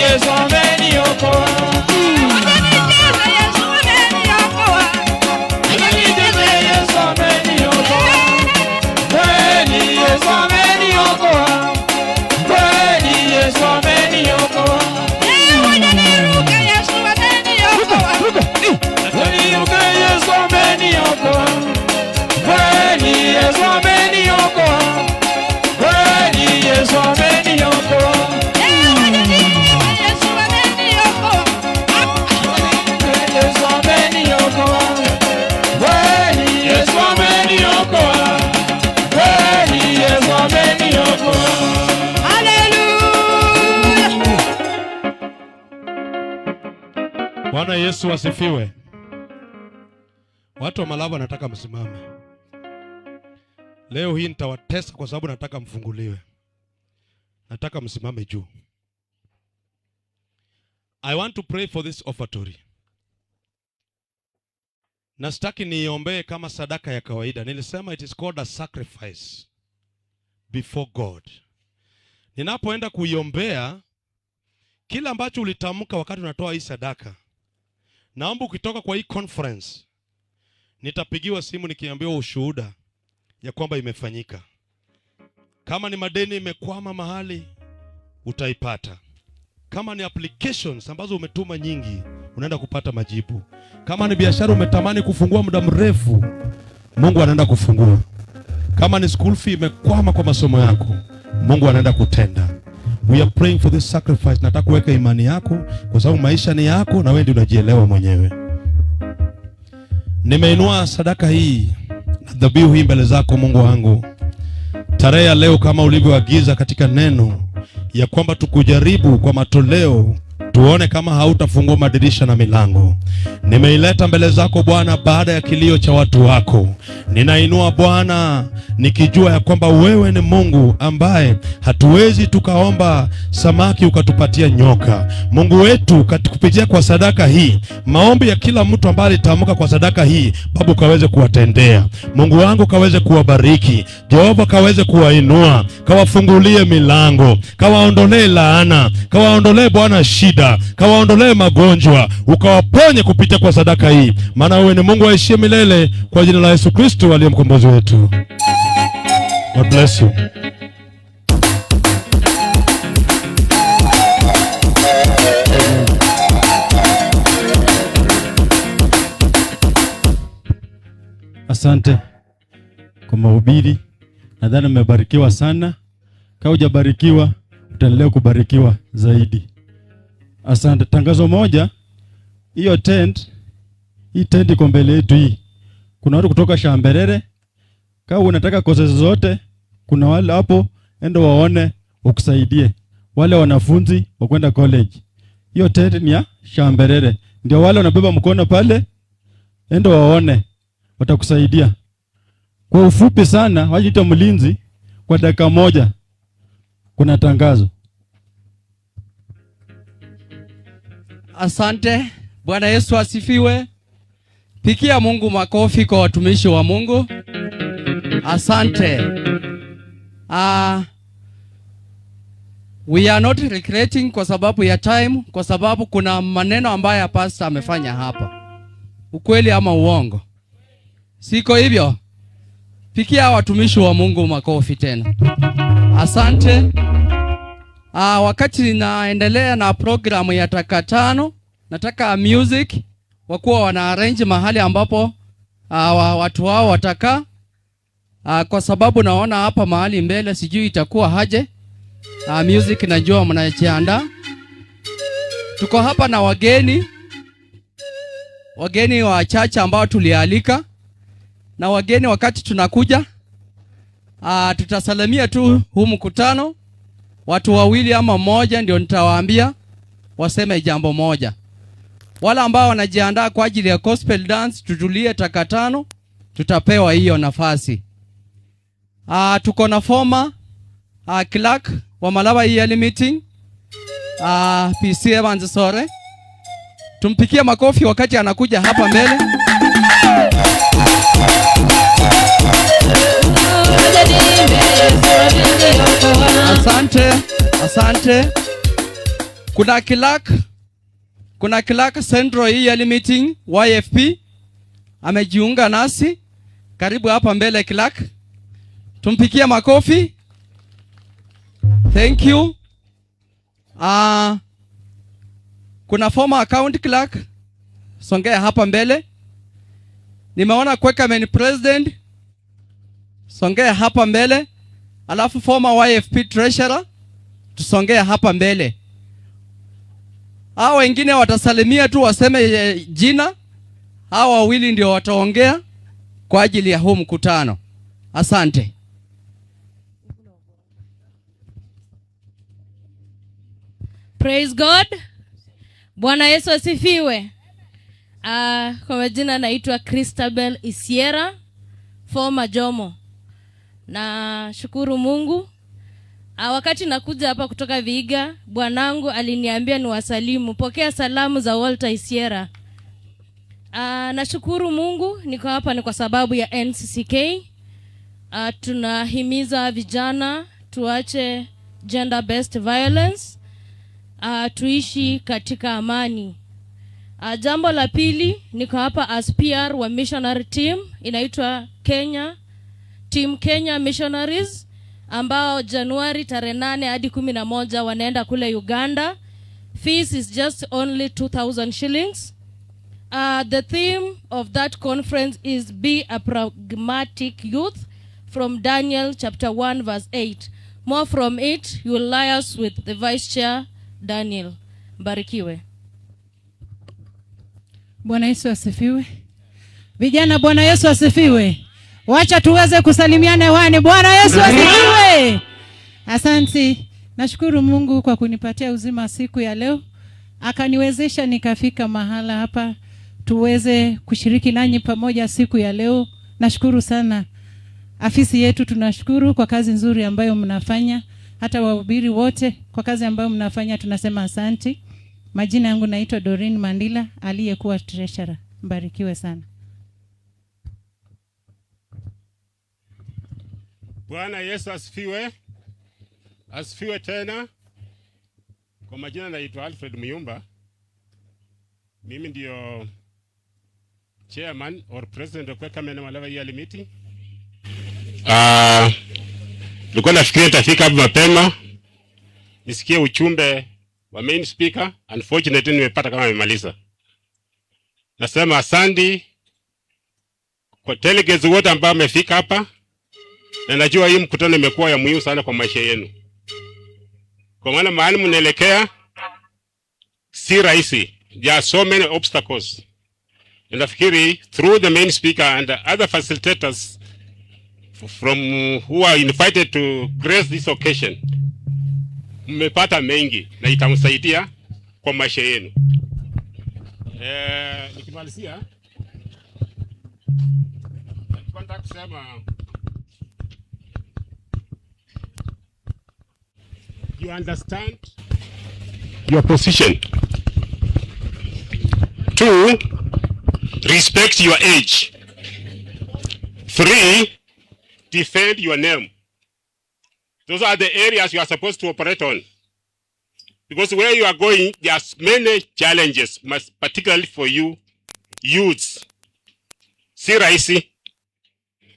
Yesu ameniokoa. Bwana Yesu asifiwe. Watu wa Malava nataka msimame. Leo hii nitawatesa kwa sababu nataka mfunguliwe. Nataka msimame juu. I want to pray for this offertory. Na sitaki niiombee kama sadaka ya kawaida. Nilisema it is called a sacrifice before God. Ninapoenda kuiombea, kila ambacho ulitamka wakati unatoa hii sadaka, naomba ukitoka kwa hii conference, nitapigiwa simu nikiambiwa ushuhuda ya kwamba imefanyika. Kama ni madeni imekwama mahali, utaipata. Kama ni applications ambazo umetuma nyingi, unaenda kupata majibu. Kama ni biashara umetamani kufungua muda mrefu, Mungu anaenda kufungua. Kama ni school fee imekwama kwa masomo yako, Mungu anaenda kutenda. We are praying for this sacrifice. Nataka kuweka imani yako kwa sababu maisha ni yako na wewe ndiye unajielewa mwenyewe. Nimeinua sadaka hii na dhabihu hii mbele zako Mungu wangu. Tarehe ya leo kama ulivyoagiza katika neno ya kwamba tukujaribu kwa matoleo, tuone kama hautafungua madirisha na milango. Nimeileta mbele zako Bwana baada ya kilio cha watu wako. Ninainua Bwana nikijua ya kwamba wewe ni Mungu ambaye hatuwezi tukaomba samaki ukatupatia nyoka. Mungu wetu kupitia kwa sadaka hii, maombi ya kila mtu ambaye alitamka kwa sadaka hii, Baba kaweze kuwatendea. Mungu wangu kaweze kuwabariki. Jehova kaweze kuwainua, kawafungulie milango, kawaondolee laana, kawaondolee Bwana shida, kawaondolee magonjwa, ukawaponye kupitia kwa sadaka hii. Maana wewe ni Mungu aishiye milele, kwa jina la Yesu Kristo aliye mkombozi wetu. God bless you. Asante kwa mahubiri. Nadhani umebarikiwa sana. Kama hujabarikiwa, utaendelea kubarikiwa zaidi. Asante. Tangazo moja, hii tent iko mbele yetu hii. Kuna watu kutoka Shamberere. Kama unataka kosa zote, kuna wale hapo, enda waone ukusaidie. Wale wanafunzi wa kwenda college. Hiyo tent ni ya Shamberere. Ndio wale wanabeba mkono pale, enda waone, watakusaidia. Kwa ufupi sana, wajiita mlinzi kwa dakika moja. Kuna tangazo. Asante. Bwana Yesu asifiwe. Pikia Mungu makofi kwa watumishi wa Mungu. Asante. We are not regretting kwa sababu ya time, kwa sababu kuna maneno ambayo pastor amefanya hapa. Ukweli ama uongo? Siko hivyo? Pikia watumishi wa Mungu makofi tena. Asante. Wakati ninaendelea na programu ya Taka Tano, nataka music wakuwa wana arrange mahali ambapo watu wao watakaa. Kwa sababu naona hapa mahali mbele sijui itakuwa haje. Music najua mnajiandaa. Tuko hapa na wageni wa chache ambao tulialika. Na wageni wakati tunakuja, tutasalimia tu huu mkutano. Watu wawili ama mmoja ndio nitawaambia waseme jambo moja. Wale ambao wanajiandaa kwa ajili ya gospel dance, tutulie Taka Tano, tutapewa hiyo nafasi. Tuko na former clerk wa Malava yearly meeting, PC Evans Sore. Tumpikie makofi wakati anakuja hapa mbele. Asante. Kuna clerk Central yearly meeting YFP amejiunga nasi. Karibu hapa mbele clerk. Tumpikie makofi. Thank you. Kuna former account clerk, songea hapa mbele. Nimeona kweka main president, songea hapa mbele. Alafu former YFP treasurer, tusongea hapa mbele. Hao wengine watasalimia tu, waseme jina. Hao wawili ndio wataongea kwa ajili ya huu mkutano. Asante. Praise God. Bwana Yesu asifiwe. Kwa majina naitwa Christabel Isiera, former Jomo. Na shukuru Mungu. Wakati nakuja hapa kutoka Vihiga, bwanangu aliniambia niwasalimu. Pokea salamu za Walter Isiera. Nashukuru Mungu niko hapa ni kwa sababu ya NCCK. Tunahimiza vijana tuache gender based violence. Tuishi katika amani. Jambo la pili, niko hapa as PR wa missionary team inaitwa Team Kenya Missionaries, ambao Januari tarehe 8 hadi 11 wanaenda kule Uganda. Fees is just only 2,000 shillings. The theme of that conference is Be a Pragmatic Youth, from Daniel chapter 1 verse 8. More from it, you will liaise with the Vice Chair Daniel. Mbarikiwe. Bwana Yesu asifiwe. Vijana, Bwana Yesu asifiwe. Wacha tuweze kusalimiana hewani. Bwana Yesu asifiwe. Asante. Nashukuru Mungu kwa kunipatia uzima siku ya leo. Akaniwezesha nikafika mahala hapa tuweze kushiriki nanyi pamoja siku ya leo. Nashukuru sana. Afisi yetu tunashukuru kwa kazi nzuri ambayo mnafanya. Hata wahubiri wote kwa kazi ambayo mnafanya tunasema asante. Majina yangu naitwa Doreen Mandila, aliyekuwa treasurer. Mbarikiwe sana. Bwana Yesu asifiwe. Asifiwe tena. Kwa majina naitwa Alfred Muyumba. Mimi ndio chairman or president of Kweka Mena Malava Yearly Meeting. Nilikuwa nafikiria nitafika hapa mapema nisikie uchumbe wa main speaker. Unfortunately nimepata kama nimemaliza. Nasema asante kwa delegates wote ambao wamefika hapa. Na najua hii mkutano imekuwa ya muhimu sana kwa maisha yenu. Kwa maana mahali mnaelekea si rahisi. There are so many obstacles. And nafikiri through the main speaker and other facilitators from who are invited to grace this occasion, mmepata mengi na itamsaidia kwa maisha yenu. Nikimalizia nataka kusema you understand your position. 2, respect your age. 3, defend your name. Those are the areas you are supposed to operate on. Because where you are going, there are many challenges, particularly for you, youths. See, Raisi,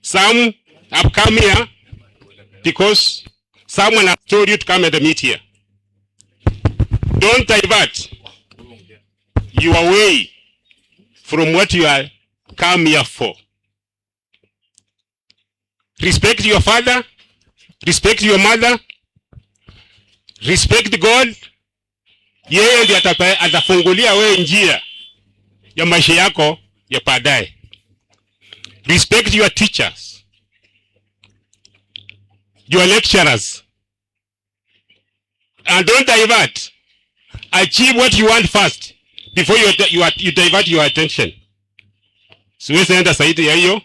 some have come here because someone has told you to come and meet here. Don't divert your way from what you are come here for. Respect your father, respect your mother, respect God. Yeye ndiye atafungulia wewe njia ya maisha yako ya baadaye. Respect your teachers, your lecturers, and don't divert. Achieve what you want first before you divert your attention. Siwezi enda zaidi ya hiyo.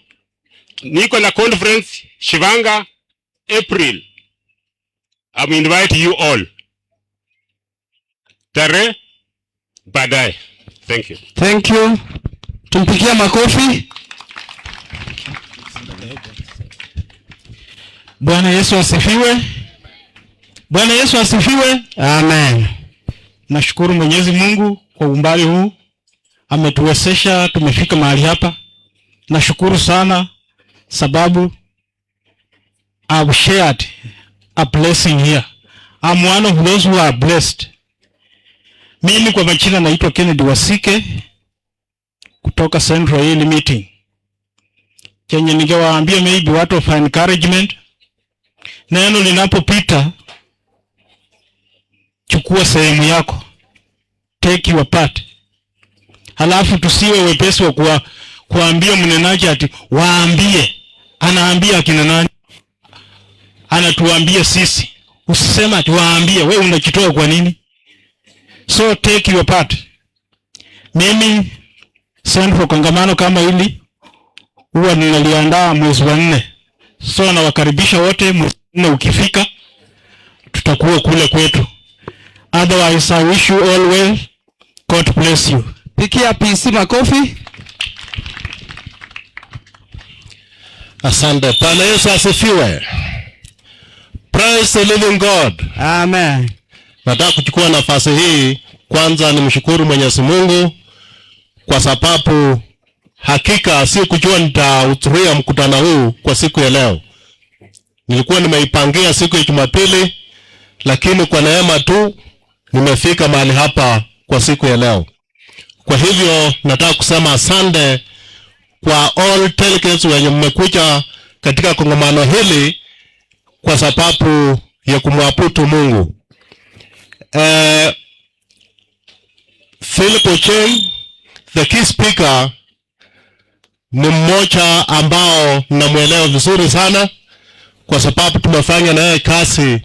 Niko na conference Shivanga April. I'm invite you all. Tarehe baadaye. Thank you. Thank you. Tumpigia makofi. Bwana Yesu asifiwe. Bwana Yesu asifiwe. Amen. Nashukuru Mwenyezi Mungu kwa umbali huu. Ametuwezesha tumefika mahali hapa. Nashukuru sana sababu I've shared a blessing here. I'm one of those who are blessed. Mimi kwa majina naitwa Kennedy Wasike kutoka Central Yearly Meeting. Chenye ningewaambia maybe word of encouragement. Neno linapopita chukua sehemu yako. Take your part. Halafu tusiwe wepesi wa kuambia mnenaji ati waambie. Anaambia akina nani? Anatuambia sisi. Usisema ati waambie, wewe unajitoa kwa nini? So take your part. Mimi Sana kwa kongamano kama hili huwa ninaliandaa mwezi wa 4. So nawakaribisha wote, mwezi wa 4 ukifika tutakuwa kule kwetu. Otherwise I wish you all well. God bless you. Pikia PC makofi. Asante. Bwana Yesu asifiwe. Praise the living God. Amen. Nataka kuchukua nafasi hii kwanza nimshukuru Mwenyezi Mungu kwa sababu hakika si kujua nitahudhuria mkutano huu kwa siku ya leo. Nilikuwa nimeipangia siku ya Jumapili, lakini kwa neema tu nimefika mahali hapa kwa siku ya leo. Kwa hivyo nataka kusema asante kwa all delegates wenye mmekuja katika kongamano hili kwa sababu ya kumwabudu Mungu. Philip Ocheng, the key speaker, ni mmoja ambao namuelewa vizuri sana kwa sababu tumefanya naye kazi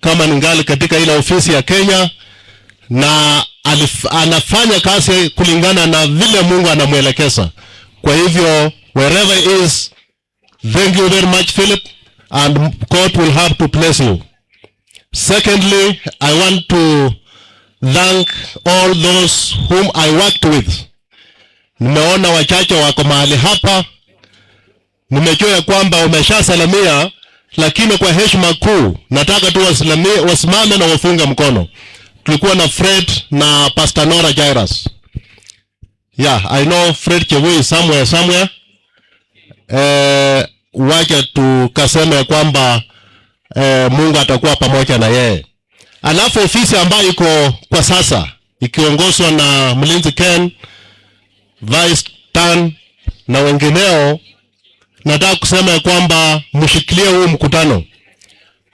kama ningali katika ile ofisi ya Kenya, na anafanya kazi kulingana na vile Mungu anamuelekeza. Kwa hivyo wherever he is, thank you very much Philip, and God will have to bless you. Secondly, I want to thank all those whom I worked with. Nimeona wachache wako mahali hapa. Nimejua ya kwamba umeshasalamia, lakini kwa heshima kuu nataka tu wasimame na wafunge mkono. Tulikuwa na Fred na Pastor Nora Jairus. Yeah, I know Fred Chebui somewhere. Wacha tukaseme kwamba Mungu atakuwa pamoja na yeye. Alafu ofisi ambayo iko kwa sasa ikiongozwa na Mlinzi Ken, Vice Tan na wengineo, nataka kusema kwamba mshikilie huu mkutano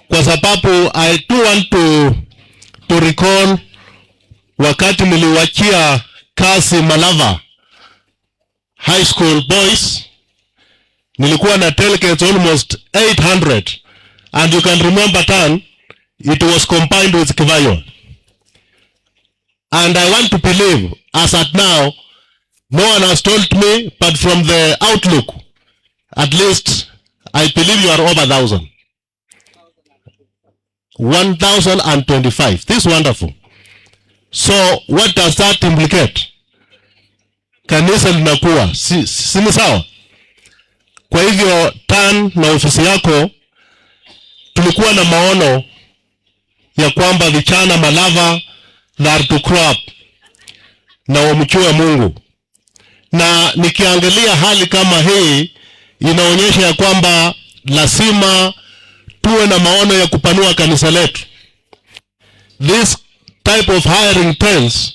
kwa sababu I do want to recall wakati niliwachia kazi Malava High School Boys, nilikuwa na delegates almost 800, and you can remember Tan, it was combined with Kivayo. And I want to believe, as at now, no one has told me, but from the outlook, at least, I believe you are over 1,000. 1,025. This is wonderful. So, what does that implicate? Kanisa linakuwa, si ni sawa? Kwa hivyo, Tan na ofisi yako, tulikuwa na maono ya kwamba vijana Malava they are to grow up na wamjue Mungu. Na nikiangalia hali kama hii inaonyesha ya kwamba lazima tuwe na maono ya kupanua kanisa letu. This type of hiring trends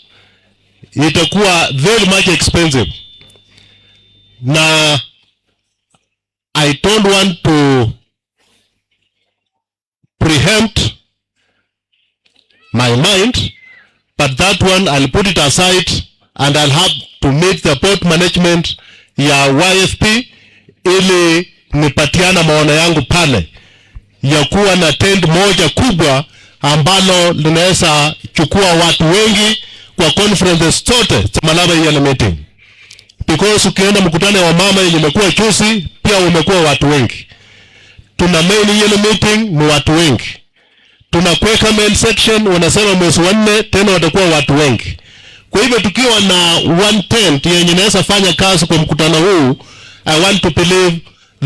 itakuwa very much expensive. Na I don't want to preempt my mind, but that one I'll put it aside and I'll have to meet the board management ya YFP ili nipatiana maono yangu pale ya kuwa na tent moja kubwa ambalo linaweza chukua watu wengi kwa conferences zote za Malava Yearly Meeting. Because ukienda mkutano wa mama yenye imekuwa chusi pia umekuwa watu wengi. Tuna main Yearly Meeting ni watu wengi. Tunakweka main section wanasema mwezi wa 4 tena watakuwa watu wengi. Kwa hivyo tukiwa na one tent yenye inaweza fanya kazi kwa mkutano huu, I want to believe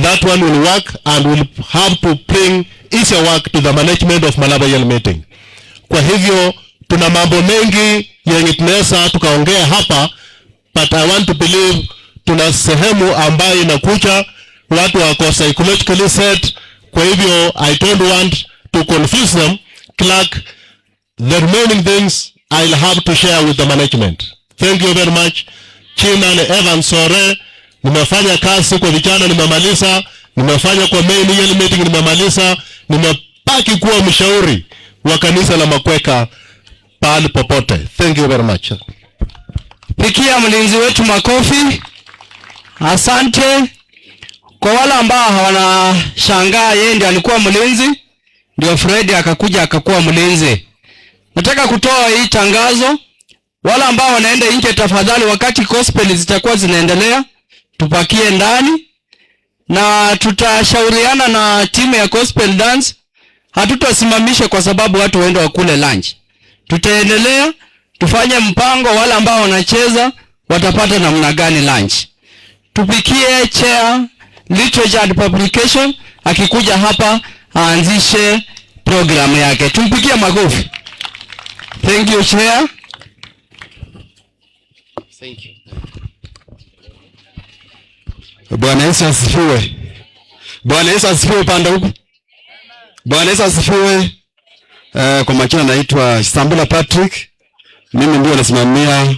that one will work and will have to bring easier work to the management of Malava Yearly Meeting. Kwa hivyo tuna mambo mengi yenye tunaweza tukaongea hapa, but I want to believe tuna sehemu ambayo inakuja watu wako psychologically set. Kwa hivyo I don't want to confuse them. Clark, the remaining things I'll have to share with the management. Thank you very much. China na Evan Sore, nimefanya kazi kwa vijana nimemaliza, nimefanya kwa main Yearly Meeting nimemaliza, nimebaki kuwa mshauri wa kanisa la Makweka pale popote. Thank you very much. Pikia mlinzi wetu makofi. Asante. Kwa wale ambao hawanashangaa yeye ndiye alikuwa mlinzi, ndio Fred akakuja akakuwa mlinzi. Nataka kutoa hii tangazo. Wala ambao wanaenda nje, tafadhali, wakati gospel zitakuwa zinaendelea, tupakie ndani, na tutashauriana na timu ya gospel dance. Hatutasimamisha kwa sababu watu waende wakule lunch. Tutaendelea, tufanye mpango wala ambao wanacheza watapata namna gani lunch. Tupikie chair literature and publication, akikuja hapa aanzishe program yake. Tumpikie makofi. Thank you, chair. Thank you. Bwana Yesu asifiwe. Bwana Yesu asifiwe panda huku. Bwana Yesu asifiwe. Kwa majina naitwa Sambula Patrick. Mimi ndio nasimamia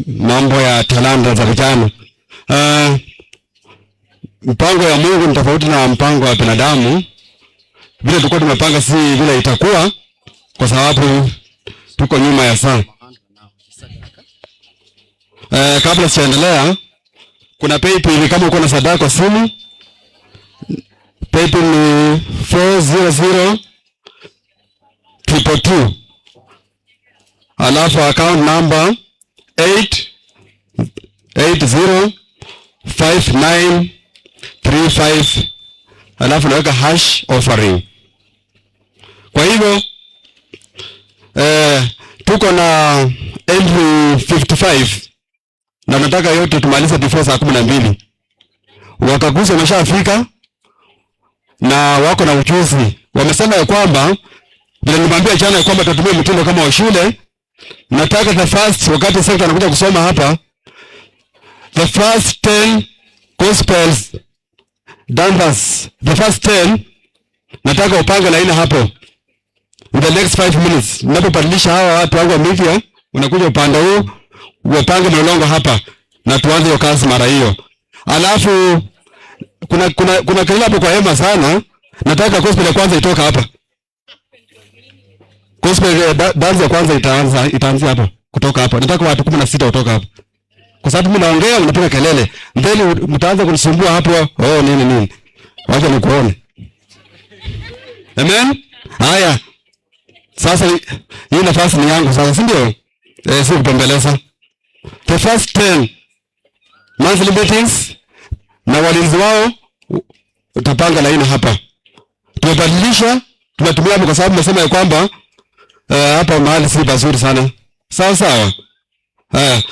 mambo ya talanta za vijana. Mpango ya Mungu ni tofauti na mpango wa binadamu. Vile tulikuwa tumepanga si vile itakuwa, kwa sababu tuko nyuma ya saa. Kabla sijaendelea, kuna PayPal kama uko na sadaka kwa simu. PayPal ni 40022. Alafu account number 8805935. Alafu naweka hash offering. Kwa hivyo tuko na entry 55 na nataka yote tumalize before saa 12. Wakaguzi wameshafika na wako na ujuzi. Wamesema ya kwamba bila nimwambia jana ya kwamba tutatumia mtindo kama wa shule. Nataka the first, wakati sasa anakuja kusoma hapa, the first 10 gospels dancers, the first 10 nataka upange laini hapo in the next 5 minutes. Ninapobadilisha hawa watu wangu wa media, unakuja upande huu upange mlolongo hapa na tuanze hiyo kazi mara hiyo. Alafu kuna kelele hapo kwa hema sana. Nataka gospel ya kwanza itoka hapa. Gospel dance ya kwanza itaanza hapa, kutoka hapa. Nataka watu 16 kutoka hapa. Kwa sababu mimi naongea unapiga kelele. Then mtaanza kunisumbua hapo. Nini. Wacha nikuone. Amen. Haya. Sasa hii nafasi ni yangu sasa, si ndio? Si kupembeleza. The first 10 monthly meetings na walinzi wao utapanga laini hapa. Tumebadilisha, tunatumia hapo kwa sababu nasema ya kwamba hapa mahali si pazuri sana. Sawa.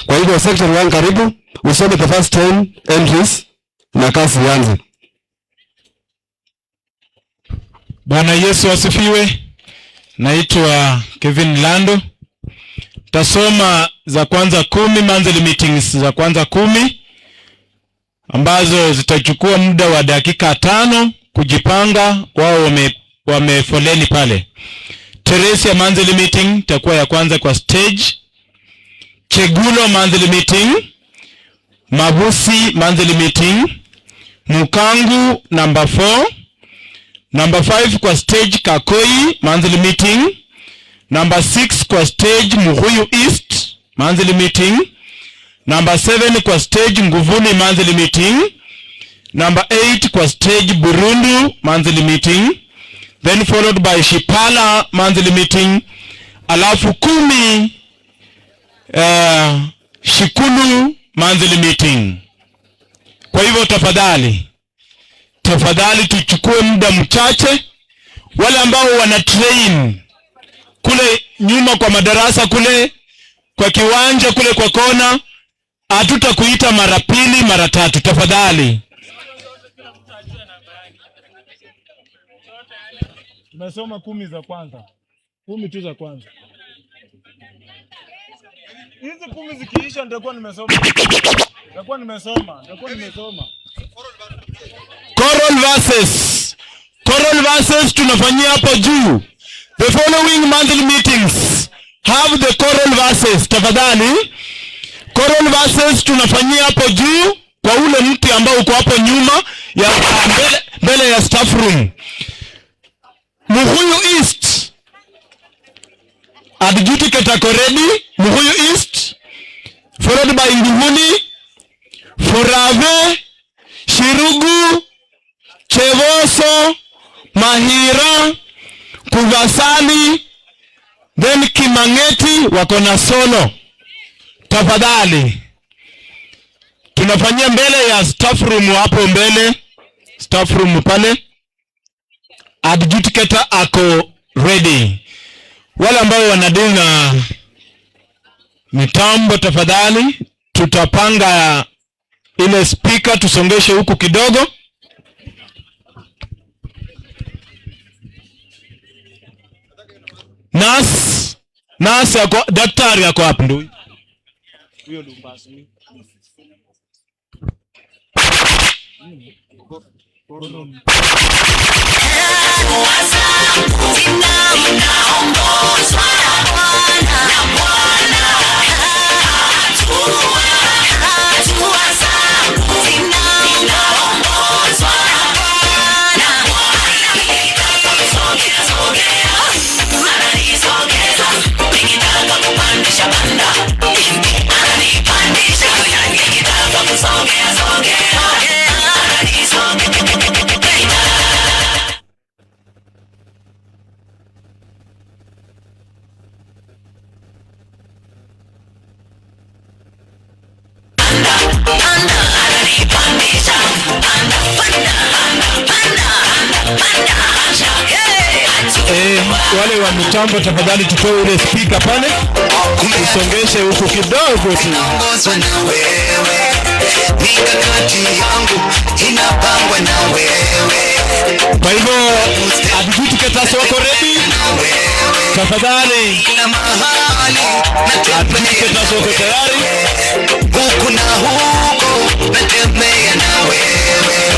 Kwa hivyo section 1 karibu usome the first 10 entries na kazi ianze. Bwana Yesu asifiwe. Naitwa Kevin Lando. Tasoma za kwanza 10 monthly meetings za kwanza 10 ambazo zitachukua muda wa dakika 5 kujipanga. Wao wamefoleni pale. Teresia monthly meeting itakuwa ya kwanza kwa stage. Chegulo monthly meeting. Mabusi monthly meeting. Mukangu number 4. Number 5 kwa stage Kakoi monthly meeting. Number 6 kwa stage Muhuyu East monthly meeting. Number 7 kwa stage Nguvuni monthly meeting. Number 8 kwa stage Burundu monthly meeting. Then followed by Shipala monthly meeting. Alafu 10 Shikulu monthly meeting. Kwa hivyo tafadhali tuchukue muda mchache. Wale ambao wana train kule nyuma kwa madarasa kule kwa kiwanja kule kwa kona, hatutakuita mara 2 mara 3 tafadhali. Tumesoma 10 za kwanza. 10 tu za kwanza. Hizi 10 zikiisha nitakuwa nimesoma. Choral verses tunafanyia hapo juu. The following monthly meetings have the choral verses tafadhali. Choral verses tunafanyia hapo juu kwa ule mti ambao uko hapo nyuma ya mbele ya staff room. Muhuyu East adjudicate already. Muhuyu East followed by Nguvuni, Furave, Shirugu, Chevoso, Mahira, Kuvasali, then Kimangeti wako na solo. Tafadhali. Tunafanyia mbele ya staff room hapo mbele. Staff room pale. Adjudicator ako ready. Wale ambao wanadili na mitambo tafadhali, tutapanga ile speaker tusongeshe huku kidogo. Nasi yako, daktari yako hapo ndio. Huyo Lumbasi. Wale wa mitambo tafadhali tutoe ile speaker pale. Tusongeshe huko kidogo tu. Mikakati yangu inapangwa na wewe. Kwa hivyo adjudicator wako ready? Tafadhali. Adjudicator wako tayari? Huku na huko natembea na wewe.